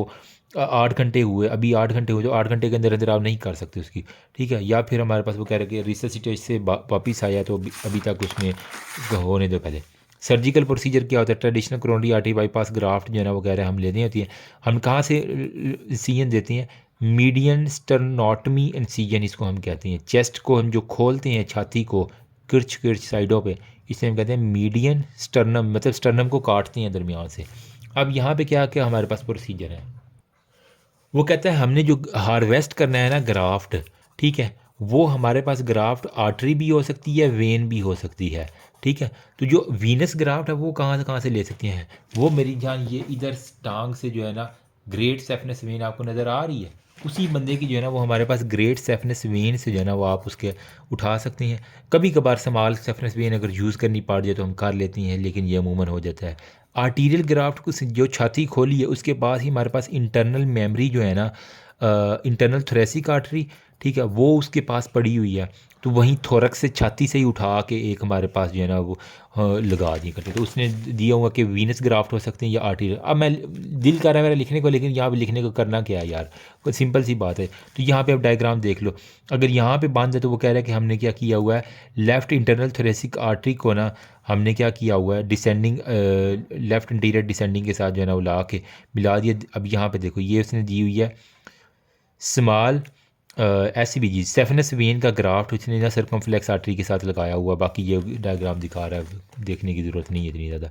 8 घंटे हुए, अभी 8 घंटे हुए, तो 8 घंटे के अंदर अंदर आप नहीं कर सकते उसकी, ठीक है। या फिर हमारे पास वो कह रहे हैं कि रिससिटेशन से वापस आया तो अभी तक उसमें होने दो पहले। सर्जिकल प्रोसीजर क्या होता है, traditional coronary artery bypass graft जो है ना वो कह रहे हैं हम लेनी होती है। हम कहाँ से इंसिजन देते हैं, मीडियन स्टर्नोटमी इंसिजन इसको हम कहते हैं। चेस्ट को हम जो खोलते हैं, छाती को किर्च किर्च साइडों पे, इसे हम कहते हैं मीडियन स्टर्नम, मतलब स्टर्नम को काटते हैं दरमियान से। अब यहाँ पे क्या क्या हमारे पास प्रोसीजर है, वो कहता है हमने जो हार्वेस्ट करना है ना ग्राफ्ट, ठीक है, वो हमारे पास ग्राफ्ट आर्टरी भी हो सकती है, वेन भी हो सकती है, ठीक है। तो जो वीनस ग्राफ्ट है वो कहाँ से ले सकते हैं, वो मेरी जान ये इधर टांग से जो है ना ग्रेट सेफनेस वेन आपको नज़र आ रही है, उसी बंदे की जो है ना वो हमारे पास ग्रेट सेफनेस वेन से जो है ना वो आप उसके उठा सकते हैं। कभी कभार स्मॉल सेफनेस वेन अगर यूज़ करनी पड़ जाए तो हम कर लेते हैं, लेकिन ये अमूमन हो जाता है। आर्टीरियल ग्राफ्ट को जो छाती खोली है उसके पास ही हमारे पास इंटरनल मेमोरी जो है ना, इंटरनल थोरेसिक आर्टरी, ठीक है, वो उसके पास पड़ी हुई है। तो वहीं थोरक्स से छाती से ही उठा के एक हमारे पास जो है ना वो लगा दिया करते। तो उसने दिया हुआ कि वीनस ग्राफ्ट हो सकते हैं या आर्टीरियल। अब मैं दिल कर रहा है मेरा लिखने को, लेकिन यहाँ पे लिखने को करना क्या है यार, कोई सिंपल सी बात है। तो यहाँ पे अब डायग्राम देख लो, अगर यहाँ पे बंद है तो वो कह रहा है कि हमने क्या किया हुआ है, लेफ़्ट इंटरनल थोरेसिक आर्टरी को ना हमने क्या किया हुआ है, डिसेंडिंग लेफ़्ट इंटीरियर डिसेंडिंग के साथ जो है ना वो ला के मिला दिया। अब यहाँ पे देखो ये उसने दी हुई है स्मॉल ऐसी भी जी सेफनस वेन का ग्राफ्ट उसने ना सर्कमफ्लेक्स आर्टरी के साथ लगाया हुआ, बाकी ये डायग्राम दिखा रहा है, देखने की ज़रूरत नहीं है इतनी ज़्यादा।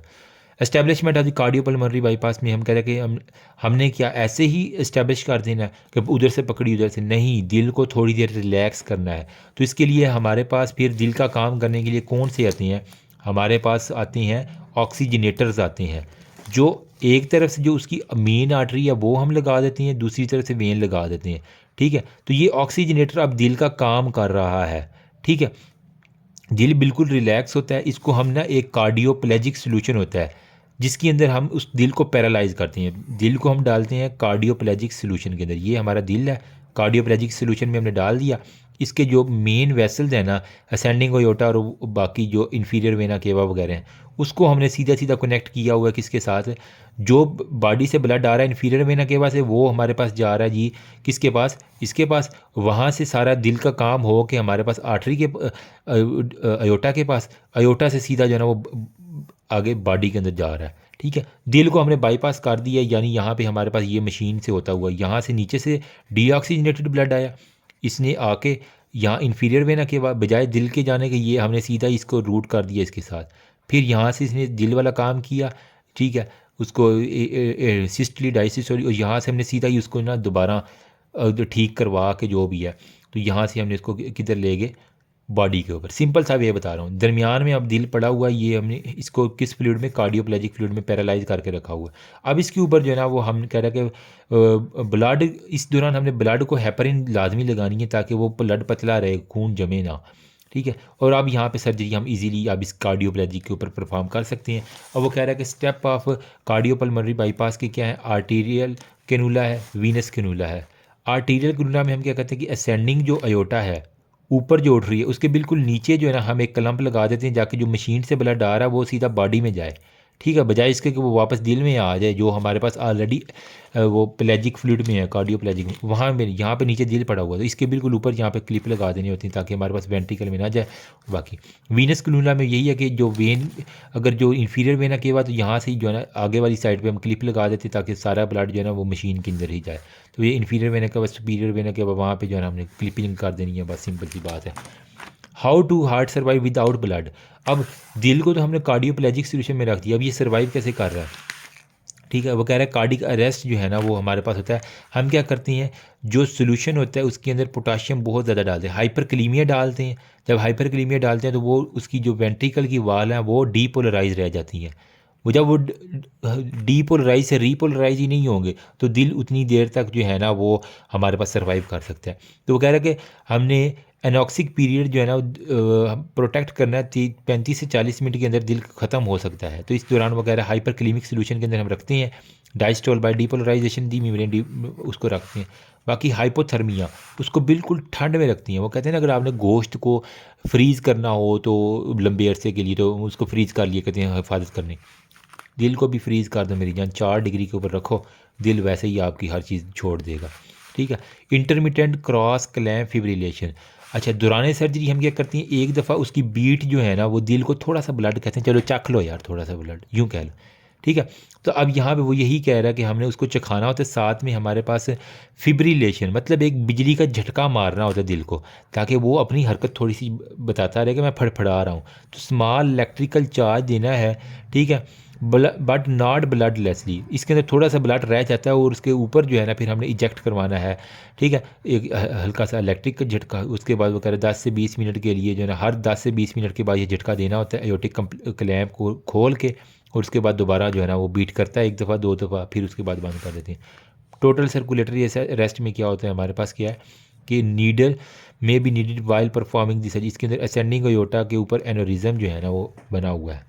Establishment of the cardiopulmonary bypass में हम कह रहे हैं कि हमने क्या ऐसे ही इस्टेब्लिश कर देना कि उधर से पकड़ी उधर से नहीं, दिल को थोड़ी देर रिलैक्स करना है। तो इसके लिए हमारे पास फिर दिल का काम करने के लिए कौन से आते हैं, हमारे पास आते हैं ऑक्सीजनेटर्स आते हैं, जो एक तरफ से जो उसकी मेन आर्टरी है वो हम लगा देते हैं, दूसरी तरफ से वेन लगा देते हैं, ठीक है। तो ये ऑक्सीजनेटर अब दिल का काम कर रहा है, ठीक है, दिल बिल्कुल रिलैक्स होता है। इसको हम ना एक कार्डियोप्लेजिक सोल्यूशन होता है जिसके अंदर हम उस दिल को पैरालाइज करते हैं, दिल को हम डालते हैं कार्डियोप्लेजिक सोल्यूशन के अंदर। ये हमारा दिल है, कार्डियोप्लेजिक सोल्यूशन में हमने डाल दिया। इसके जो मेन वेसल्स हैं ना, असेंडिंग ओयोटा और बाकी जो इन्फीरियर वेना केवा वगैरह हैं, उसको हमने सीधा सीधा कनेक्ट किया हुआ है किसके साथ, जो बॉडी से ब्लड आ रहा है इन्फीरियर वेना केवा से, वो हमारे पास जा रहा है जी किसके पास, इसके पास। वहाँ से सारा दिल का काम हो के हमारे पास आर्टरी के अयोटा के पास, अयोटा से सीधा जो है ना वो आगे बॉडी के अंदर जा रहा है, ठीक है। दिल को हमने बाईपास कर दिया, यानी यहाँ पे हमारे पास ये मशीन से होता हुआ यहाँ से नीचे से डीऑक्सीजनेटेड ब्लड आया, इसने आके यहाँ इन्फीरियर वेना के बजाय दिल के जाने के ये हमने सीधा इसको रूट कर दिया इसके साथ। फिर यहाँ से इसने दिल वाला काम किया, ठीक है, उसको सिस्टली डायसिस्टोली, और यहाँ से हमने सीधा ही उसको ना दोबारा ठीक करवा के जो भी है, तो यहाँ से हमने इसको किधर ले गए, बॉडी के ऊपर। सिंपल सा वे बता रहा हूँ, दरमियान में अब दिल पड़ा हुआ है, ये हमने इसको किस फ्लूइड में, कार्डियोप्लेजिक फ्लूइड में पैरालाइज करके रखा हुआ है। अब इसके ऊपर जो है ना वो हम कह रहे हैं कि ब्लड, इस दौरान हमने ब्लड को हेपरिन लाजमी लगानी है ताकि वो ब्लड पतला रहे, खून जमे ना, ठीक है। और अब यहाँ पे सर्जरी हम इजीली अब इस कार्डियोप्लेजिक के ऊपर परफॉर्म कर सकते हैं। और वो कह रहा है कि स्टेप ऑफ कार्डियोपल्मोनरी बाईपास के क्या है, आर्टीरियल कैनुला है, वीनस कैनुला है। आर्टीरियल कैनुला में हम क्या कहते हैं कि असेंडिंग जो अयोटा है ऊपर जो उठ रही है उसके बिल्कुल नीचे जो है ना हम एक क्लम्प लगा देते हैं, जाके जो मशीन से ब्लड आ रहा है वो सीधा बॉडी में जाए, ठीक है, बजाय इसके कि वो वापस दिल में आ जाए जो हमारे पास ऑलरेडी वो प्लेजिक फ्लूइड में है, कार्डियोप्लेजिक में, वहाँ में यहाँ पे नीचे दिल पड़ा हुआ है, तो इसके बिल्कुल ऊपर यहाँ पे क्लिप लगा देनी होती है ताकि हमारे पास वेंट्रिकल में ना जाए। बाकी वीनस कैनुला में यही है कि जो वेन, अगर जो इन्फीरियर वेना के बाद, तो यहाँ से जो है ना आगे वाली साइड पर हम क्लिप लगा देते हैं ताकि सारा ब्लड जो है ना वो मशीन के अंदर ही जाए। तो ये इन्फीरियर वेना के बाद सुपीरियर वेना के बाद वहाँ पर जो है ना हमने क्लिपिंग कर देनी है, बस सिंपल सी बात है। How to heart survive without blood. अब दिल को तो हमने कार्डियोप्लेजिक सोल्यूशन में रख दिया, अब ये सर्वाइव कैसे कर रहा है, ठीक है। वो कह रहा है कार्डिक अरेस्ट जो है ना वो हमारे पास होता है, हम क्या करते हैं, जो सोल्यूशन होता है उसके अंदर पोटाशियम बहुत ज़्यादा डालते हैं, हाइपरकलीमिया डालते हैं। जब हाइपरकलीमिया डालते हैं तो वो उसकी जो वेंट्रिकल की वाल हैं वो डीपोलराइज रह जाती हैं। वो जब वो डीपोलराइज से रीपोलराइज ही नहीं होंगे तो दिल उतनी देर तक जो है ना वो हमारे पास सर्वाइव कर सकता है। तो वो कह रहा है कि हमने एनॉक्सिक पीरियड जो है ना प्रोटेक्ट करना है 35 से 40 मिनट के अंदर दिल ख़त्म हो सकता है। तो इस दौरान वगैरह हाइपरक्लीमिक सोल्यूशन के अंदर हम रखते हैं diastole by depolarization the membrane उसको रखते हैं। बाकी हाइपोथर्मिया उसको बिल्कुल ठंड में रखती हैं। वो कहते हैं ना अगर आपने गोश्त को फ्रीज़ करना हो तो लंबे अरसे के लिए तो उसको फ्रीज़ कर लिए कहते हैं हिफाजत करने। दिल को भी फ्रीज़ कर दो मेरी जान, 4 डिग्री के ऊपर रखो, दिल वैसे ही आपकी हर चीज़ छोड़ देगा। ठीक है। इंटरमिटेंट क्रॉस क्लैम्प फिब्रिलेशन, अच्छा दौरान सर्जरी हम क्या करती हैं, एक दफ़ा उसकी बीट जो है ना वो दिल को थोड़ा सा ब्लड कहते हैं, चलो चख लो यार थोड़ा सा ब्लड, यूँ कह लो। ठीक है। तो अब यहाँ पे वो यही कह रहा है कि हमने उसको चखाना होता है, साथ में हमारे पास फिब्रिलेशन मतलब एक बिजली का झटका मारना होता है दिल को, ताकि वो अपनी हरकत थोड़ी सी बताता रहे कि मैं फड़फड़ा रहा हूँ। तो स्मॉल इलेक्ट्रिकल चार्ज देना है। ठीक है। बट नॉट ब्लड लेसली, इसके अंदर थोड़ा सा ब्लड रह जाता है और उसके ऊपर जो है ना फिर हमने इजेक्ट करवाना है। ठीक है। एक हल्का सा इलेक्ट्रिक का झटका, उसके बाद वो कह रहे 10 से 20 मिनट के लिए जो है ना हर 10 से 20 मिनट के बाद ये झटका देना होता है एयोटिक क्लैम्प को खोल के, और उसके बाद दोबारा जो है ना वो बीट करता है 1 दफ़ा 2 दफ़ा, फिर उसके बाद बंद कर देते हैं। टोटल सर्कुलेटरी रेस्ट में क्या होता है हमारे पास क्या है कि नीडल में be needed while performing this, इसके अंदर असेंडिंग अयोटा के ऊपर एनोरिज्म जो है ना वो बना हुआ है।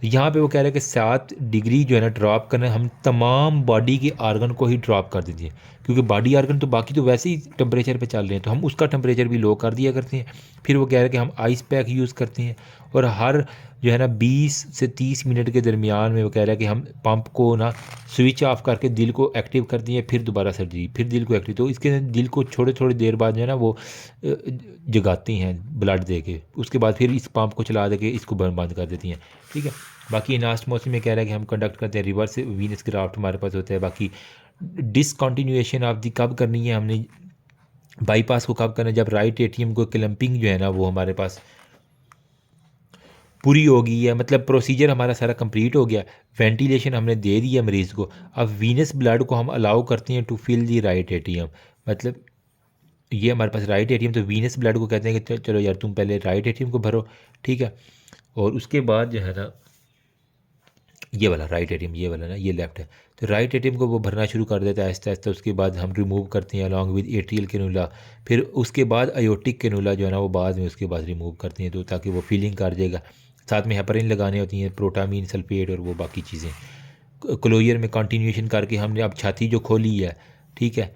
तो यहाँ पे वो कह रहे हैं कि 7 डिग्री जो है ना ड्रॉप करना है, हम तमाम बॉडी के आर्गन को ही ड्रॉप कर देते हैं, क्योंकि बॉडी आर्गन तो बाकी तो वैसे ही टेम्परेचर पे चल रहे हैं, तो हम उसका टेम्परेचर भी लो कर दिया करते हैं। फिर वो कह रहे हैं कि हम आइस पैक यूज़ करते हैं, और हर जो है ना 20 से 30 मिनट के दरमियान में वो कह रहा है कि हम पंप को ना स्विच ऑफ करके दिल को एक्टिव कर दिए, फिर दोबारा सर्जरी, फिर दिल को एक्टिव, तो इसके अंदर दिल को थोड़े थोड़ी देर बाद जो है ना वो जगाती हैं ब्लड दे के, उसके बाद फिर इस पंप को चला दे के इसको बंद कर देती हैं। ठीक है। बाकी इनास्टमोसिस में कह रहा है कि हम कंडक्ट करते हैं, रिवर्स वीनस ग्राफ्ट हमारे पास होता है। बाकी डिसकंटिन्यूएशन ऑफ दी कब करनी है हमने, बाईपास को कब करना है, जब राइट एटीएम को क्लम्पिंग जो है ना वो हमारे पास पूरी हो गई है, मतलब प्रोसीजर हमारा सारा कंप्लीट हो गया, वेंटिलेशन हमने दे दिया मरीज़ को, अब वीनस ब्लड को हम अलाउ करते हैं to fill the right atrium, मतलब ये हमारे पास राइट एटीएम, तो वीनस ब्लड को कहते हैं कि चलो यार तुम पहले राइट एटीएम को भरो। ठीक है। और उसके बाद जो है ना ये वाला राइट एटीएम, ये वाला ना ये लेफ्ट है, तो राइट एटीएम को वो भरना शुरू कर देता है आहिस्ता आहिस्ता। उसके बाद हम रिमूव करते हैं अलॉन्ग विद एट्रियल कैनुला, फिर उसके बाद अयोटिक कैनुला जो है ना वो बाद में उसके बाद रिमूव करते हैं, तो ताकि वो फीलिंग कर जाएगा। साथ में हेपरिन लगाने होती हैं, प्रोटामीन सल्फेट और वो बाकी चीज़ें। क्लोयर में कंटिन्यूएशन करके हमने अब छाती जो खोली है, ठीक है,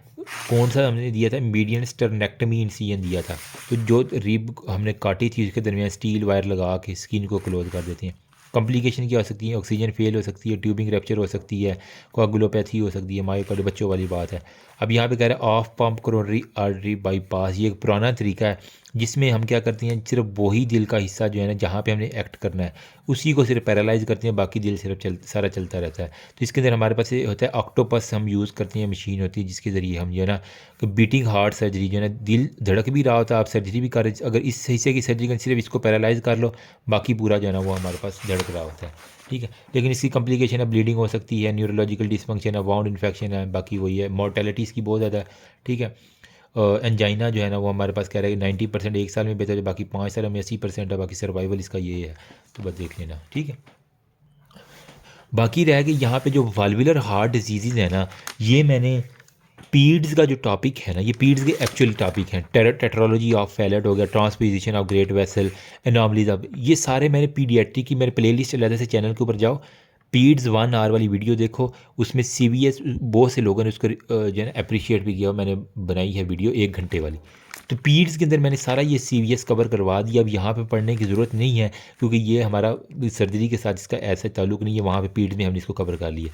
कौन सा हमने दिया था, मीडियन स्टर्नेक्टमी इंसिजन दिया था, तो जो रिब हमने काटी थी उसके दरमियान स्टील वायर लगा के स्किन को क्लोज कर देते हैं। कॉम्प्लिकेशन क्या हो सकती है, ऑक्सीजन फेल हो सकती है, ट्यूबिंग रैप्चर हो सकती है, कोआगुलोपैथी हो सकती है, मायोकार्ड बच्चों वाली बात है। अब यहाँ पे कह रहा है of pump coronary artery bypass, ये एक पुराना तरीका है जिसमें हम क्या करते हैं, सिर्फ वही दिल का हिस्सा जो है ना जहाँ पे हमने एक्ट करना है उसी को सिर्फ पैरालाइज करते हैं, बाकी दिल सिर्फ सारा चलता रहता है। तो इसके अंदर हमारे पास ये होता है ऑक्टोपस हम यूज़ करते हैं, मशीन होती है जिसके ज़रिए हम जो है ना बीटिंग हार्ट सर्जरी जो है ना, दिल धड़क भी रहा होता है, आप सर्जरी भी कर रहे, अगर इस हिस्से की सर्जरी कर सिर्फ इसको पैरालाइज कर लो, बाकी पूरा जो है ना वो हमारे पास धड़क रहा होता है। ठीक है। लेकिन इसकी कॉम्प्लिकेशन है, ब्लीडिंग हो सकती है, न्यूरोलॉजिकल डिसफंक्शन है, वाउंड इन्फेक्शन है, बाकी वही है, मोर्टेलिटी इसकी बहुत ज़्यादा है। ठीक है। एंजाइना जो है ना वो हमारे पास कह रहा है कि 90% 1 साल में बेहतर है, बाकी 5 साल में 80% है, बाकी सर्वाइवल इसका ये है, तो बस देख लेना। ठीक है। बाकी रह गई यहाँ पे जो वाल्वुलर हार्ट डिजीज़ है ना, ये मैंने पीड्स का जो टॉपिक है ना, ये पीड्स के एक्चुअल टॉपिक हैं, टेट्रोलॉजी ऑफ फैलेट हो गया, transposition of great vessel, anomalies of, ये सारे मैंने पीडियाट्रिक की मेरे प्लेलिस्ट अलग से चैनल के ऊपर जाओ, पीड्स 1 आवर वाली वीडियो देखो, उसमें CVS बहुत से लोगों ने उसको जो है ना अप्रिशिएट भी किया, मैंने बनाई है वीडियो 1 घंटे वाली। तो पीड्स के अंदर मैंने सारा ये CVS कवर करवा दिया, अब यहाँ पे पढ़ने की ज़रूरत नहीं है क्योंकि ये हमारा सर्जरी के साथ इसका ऐसा ताल्लुक नहीं है, वहाँ पे पीड्स में हमने इसको कवर कर लिया।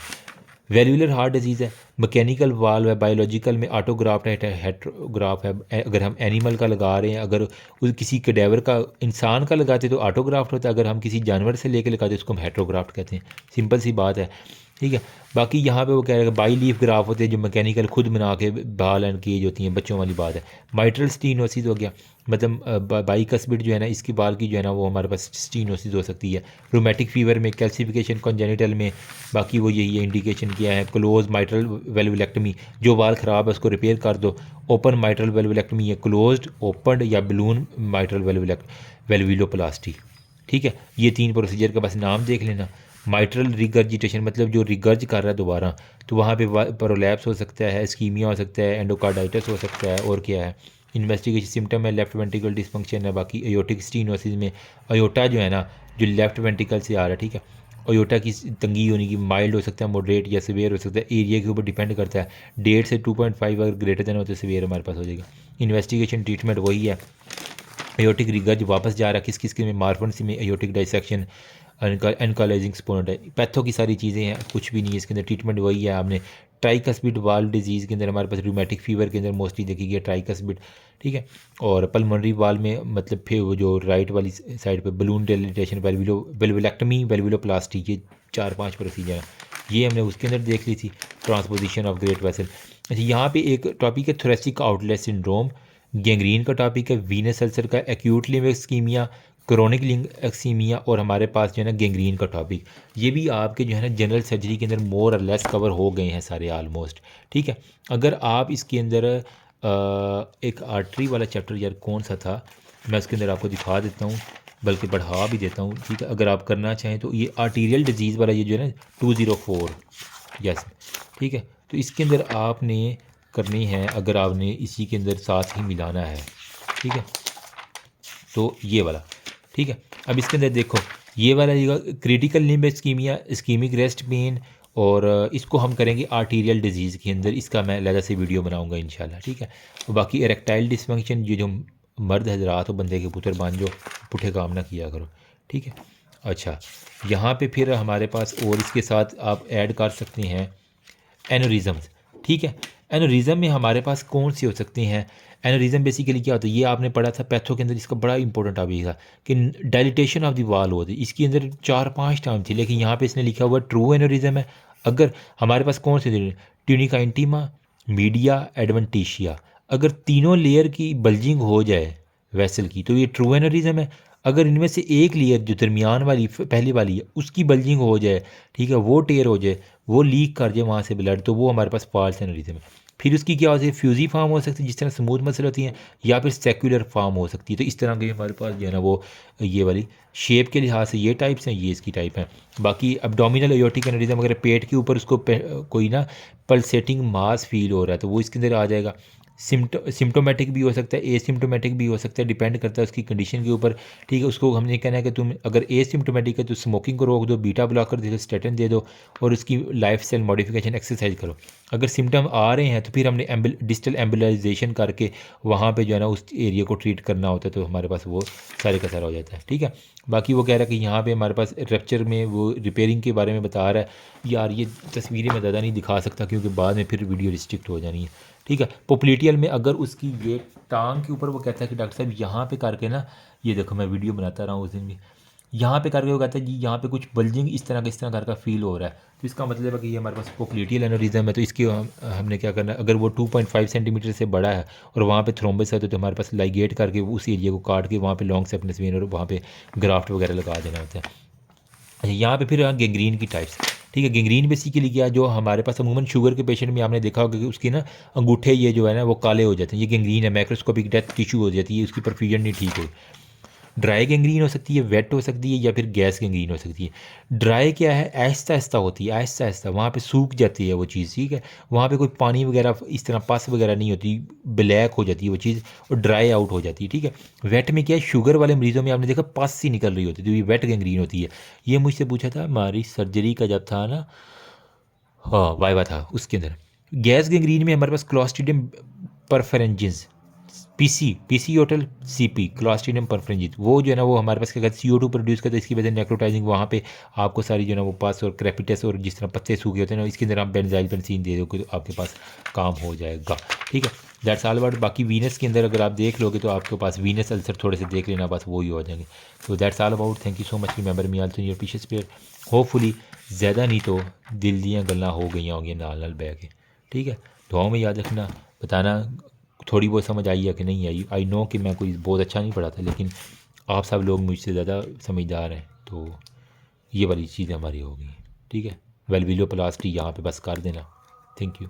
वेल्युलर हार्ट डिजीज़ है, मैकेनिकल वाल्व है, बायोलॉजिकल में ऑटोग्राफ्ट है, हेट्रोग्राफ है, अगर हम एनिमल का लगा रहे हैं, अगर किसी कैडेवर का इंसान का लगाते तो ऑटोग्राफ्ट होता है, अगर हम किसी जानवर से लेके लगाते उसको हम हेट्रोग्राफ्ट कहते हैं, सिंपल सी बात है। ठीक है। बाकी यहाँ पे वो कह रहे हैं बाई लीफ ग्राफ होते हैं जो मैकेनिकल खुद बना के बाल एंड केज होती हैं, बच्चों वाली बात है। माइट्रल स्टीनोसिस हो गया, मतलब बाई कसबिट जो है ना इसकी बाल की जो है ना वो हमारे पास स्टीनोसिस हो सकती है। रोमेटिक फीवर में, कैल्सिफिकेशन कॉन्जेनिटल में, बाकी वो यही है इंडिकेशन किया है। क्लोज माइट्रल वेल्वुलेक्टमी, जो बाल ख़राब है उसको रिपेयर कर दो। ओपन माइट्रल वेल्वुलेक्टमी है, क्लोज्ड, ओपन या बलून माइट्रल वेल्वुलोप्लास्टी। ठीक है। ये 3 प्रोसीजर का बस नाम देख लेना। माइट्रल रिगर्जिटेशन मतलब जो रिगर्ज कर रहा है दोबारा, तो वहाँ पे प्रोलैप्स हो सकता है, स्कीमिया हो सकता है, एंडोकार्डाइटिस हो सकता है, और क्या है इन्वेस्टिगेशन सिम्टम है लेफ्ट वेंट्रिकल डिसफंक्शन है। बाकी एयोटिक स्टीनोसिस में अयोटा जो है ना जो लेफ्ट वेंट्रिकल से आ रहा है, ठीक है, अयोटा की तंगी होने की माइल्ड हो सकता है, मॉडरेट या सीवियर हो सकता है, एरिया के ऊपर डिपेंड करता है। 1.5 से 2.5 अगर ग्रेटर देन हो तो सीवियर हमारे पास हो जाएगा। इन्वेस्टिगेशन ट्रीटमेंट वही है। एयोटिक रिगर जो वापस जा रहा है किस किस के में, मार्फन में एयोटिक डाइसेक्शन, एनकालाइजिंग स्पोनेट है, पैथो की सारी चीज़ें हैं, कुछ भी नहीं है इसके अंदर। ट्रीटमेंट वही है। आपने ट्राइकस्पिड वाल्व डिजीज़ के अंदर हमारे पास रूमेटिक फीवर के अंदर मोस्टली देखी गई ट्राइकस्पिड, ठीक है। और पल्मोनरी वाल में मतलब फिर वो जो राइट वाली साइड पे बलून डिलिटेशन, वेल्वुलेक्टमी, वेल्वुलोप्लास्टी, ये 4-5 प्रोसीजर हैं, ये हमने उसके अंदर देख ली थी। Transposition of great vessel. अच्छा, यहाँ पे एक टॉपिक है थोरेसिक आउटलेट सिंड्रोम, गैंग्रीन का टॉपिक है, वीनस अल्सर का, एक्यूट लिम्फ एक्सकीमिया, क्रोनिक लिम्फ एक्सीमिया, और हमारे पास जो है ना गैंग्रीन का टॉपिक। ये भी आपके जो है ना जनरल सर्जरी के अंदर मोर और लेस कवर हो गए हैं सारे ऑलमोस्ट, ठीक है। अगर आप इसके अंदर एक आर्टरी वाला चैप्टर यार कौन सा था, मैं उसके अंदर आपको दिखा देता हूँ, बल्कि बढ़ा भी देता हूँ, ठीक है। अगर आप करना चाहें तो ये आर्टीरियल डिजीज़ वाला ये जो है ना 204, यस, ठीक है। तो इसके अंदर आपने करनी है, अगर आपने इसी के अंदर साथ ही मिलाना है, ठीक है, तो ये वाला, ठीक है। अब इसके अंदर देखो ये वाला critical limb ischemia, ischemic rest pain, और इसको हम करेंगे आर्टीरियल डिजीज़ के अंदर, इसका मैं अलग से वीडियो बनाऊंगा इंशाल्लाह, ठीक है। और बाकी इरेक्टाइल डिसफंक्शन, ये जो मर्द हजरात हो, बंदे के पुत्र बांध जो पुठे काम ना किया करो, ठीक है। अच्छा, यहाँ पे फिर हमारे पास और इसके साथ आप ऐड कर सकते हैं एनोरिज़म्स, ठीक है। एनोरिज़म में हमारे पास कौन सी हो सकती हैं? एनोरिज़म बेसिकली क्या होता है, ये आपने पढ़ा था पैथो के अंदर, इसका बड़ा इंपॉर्टेंट टॉपिक था कि डायलिटेशन ऑफ द वाल होती है। इसके अंदर 4-5 टर्म थी, लेकिन यहाँ पे इसने लिखा हुआ ट्रू एनोरिज़म है। अगर हमारे पास कौन से ट्यूनिका इंटीमा, मीडिया, एडवेंटिशिया, अगर तीनों लेयर की बल्जिंग हो जाए वेसल की तो ये ट्रू एनोरिज़म है। अगर इनमें से एक लेयर जो दरमियान वाली पहली वाली है उसकी बल्जिंग हो जाए, ठीक है, वो टेयर हो जाए, वो लीक कर जाए वहाँ से ब्लड, तो वो हमारे पास फॉल्स एनोरिज़म है। फिर उसकी क्या होती है, फ्यूजी फार्म हो सकती है जिस तरह स्मूथ मसल होती हैं, या फिर सेक्युलर फार्म हो सकती है। तो इस तरह की हमारे पास जो है ना वो ये वाली शेप के लिहाज से ये टाइप्स हैं, ये इसकी टाइप हैं। बाकी अब्डोमिनल एयोटिक एनोरिज़म, अगर पेट के ऊपर उसको कोई ना पल्सेटिंग मास फील हो रहा है तो वो इसके अंदर आ जाएगा। सिम्टोमेटिक भी हो सकता है, एसिम्टोमेटिक भी हो सकता है, डिपेंड करता है उसकी कंडीशन के ऊपर, ठीक है। उसको हमने कहना है कि तुम अगर एसिम्टोमेटिक है तो स्मोकिंग को रोक दो, बीटा ब्लॉकर दे दो, स्टेटिन दे दो, और उसकी लाइफ स्टाइल मॉडिफिकेशन एक्सरसाइज करो। अगर सिम्टम आ रहे हैं तो फिर हमने डिजिटल एम्बुलाइजेशन करके वहाँ पे जो है ना उस एरिया को ट्रीट करना होता है, तो हमारे पास वो सारे का सारा हो जाता है, ठीक है। बाकी वो कह रहा है कि यहाँ पे हमारे पास रप्चर में वो रिपेयरिंग के बारे में बता रहा है। यार ये तस्वीरें मैं ज़्यादा नहीं दिखा सकता क्योंकि बाद में फिर वीडियो रिस्ट्रिक्ट हो जानी है, ठीक है। पोप्लिटियल में अगर उसकी ये टांग के ऊपर वो कहता है कि डॉक्टर साहब यहाँ पे करके ना, ये देखो मैं वीडियो बनाता रहा हूँ उस दिन भी, यहाँ पे करके वो कहता है जी यहाँ पे कुछ बल्जिंग इस तरह का का फील हो रहा है, तो इसका मतलब है कि ये हमारे पास पोप्लिटियल एनोरिज़म है। तो इसकी हमने क्या करना है, अगर वो 2.5 सेंटीमीटर से बड़ा है और वहाँ पे थ्रोम्बस है तो हमारे पास लाइगेट करके उस एरिया को काट के वहाँ पे लॉन्ग सेपनेस वेन और वहाँ पे ग्राफ्ट वगैरह लगा देना होता है। अच्छा, यहाँ पे फिर गैंग्रीन की टाइप्स, ठीक है। गैंग्रीन बेसिकली क्या, जो हमारे पास अमूमन शुगर के पेशेंट में आपने देखा होगा कि उसके ना अंगूठे ये जो है ना वो काले हो जाते हैं, ये गैंग्रीन है, मैक्रोस्कोपिक डेथ टिश्यू हो जाती है, उसकी परफ्यूजन नहीं ठीक हो। ड्राई गैंग्रीन हो सकती है, वेट हो सकती है, या फिर गैस गैंग्रीन हो सकती है। ड्राई क्या है, आहिस्ता आहिस्ता होती है, आहिस्ता आहिस्ता वहाँ पे सूख जाती है वो चीज़, ठीक है। वहाँ पे कोई पानी वगैरह इस तरह पस वगैरह नहीं होती, ब्लैक हो जाती है वो चीज़ और ड्राई आउट हो जाती है, ठीक है। वेट में क्या है, शुगर वाले मरीजों में आपने देखा पस सी निकल रही होती है, तो ये वेट गैंग्रीन होती है। ये मुझसे पूछा था हमारी सर्जरी का जब था ना, हाँ वाइवा था उसके अंदर। गैस गैंग्रीन में हमारे पास क्लॉस्ट्रीडियम परफेरेंजिस, पीसी होटल सीपी, क्लॉस्ट्रीडियम परफेरेंजिस, वो जो है ना वो हमारे पास क्या कहते हैं CO2 प्रोड्यूस करते हैं, इसकी वजह से नेक्रोटाइजिंग वहाँ पे आपको सारी जो है ना वो पास और क्रेपिटस और जिस तरह पत्ते सूखे होते हैं ना, इसके अंदर आप बेंजाइल पेंसिन दे दो तो आपके पास काम हो जाएगा, ठीक है। That's all about. बाकी वीनस के अंदर अगर आप देख लोगे तो आपके पास वीनस अल्सर थोड़े से देख लेना, बस वही हो जाएंगे। तो that's all about, thank you so much, remember me also in your precious prayer. Hopefully ज़्यादा नहीं तो दिल दियाँ गल्लां हो गई होंगी नाल नाल बह के, ठीक है। दुआओं में याद रखना, बताना थोड़ी बहुत समझ आई है कि नहीं आई। आई नो कि मैं कोई बहुत अच्छा नहीं पढ़ा था, लेकिन आप सब लोग मुझसे ज़्यादा समझदार हैं, तो ये वाली चीज़ें हमारी हो गई, ठीक है। वेलविलोप्लास्टी यहाँ पे बस कर देना। Thank you.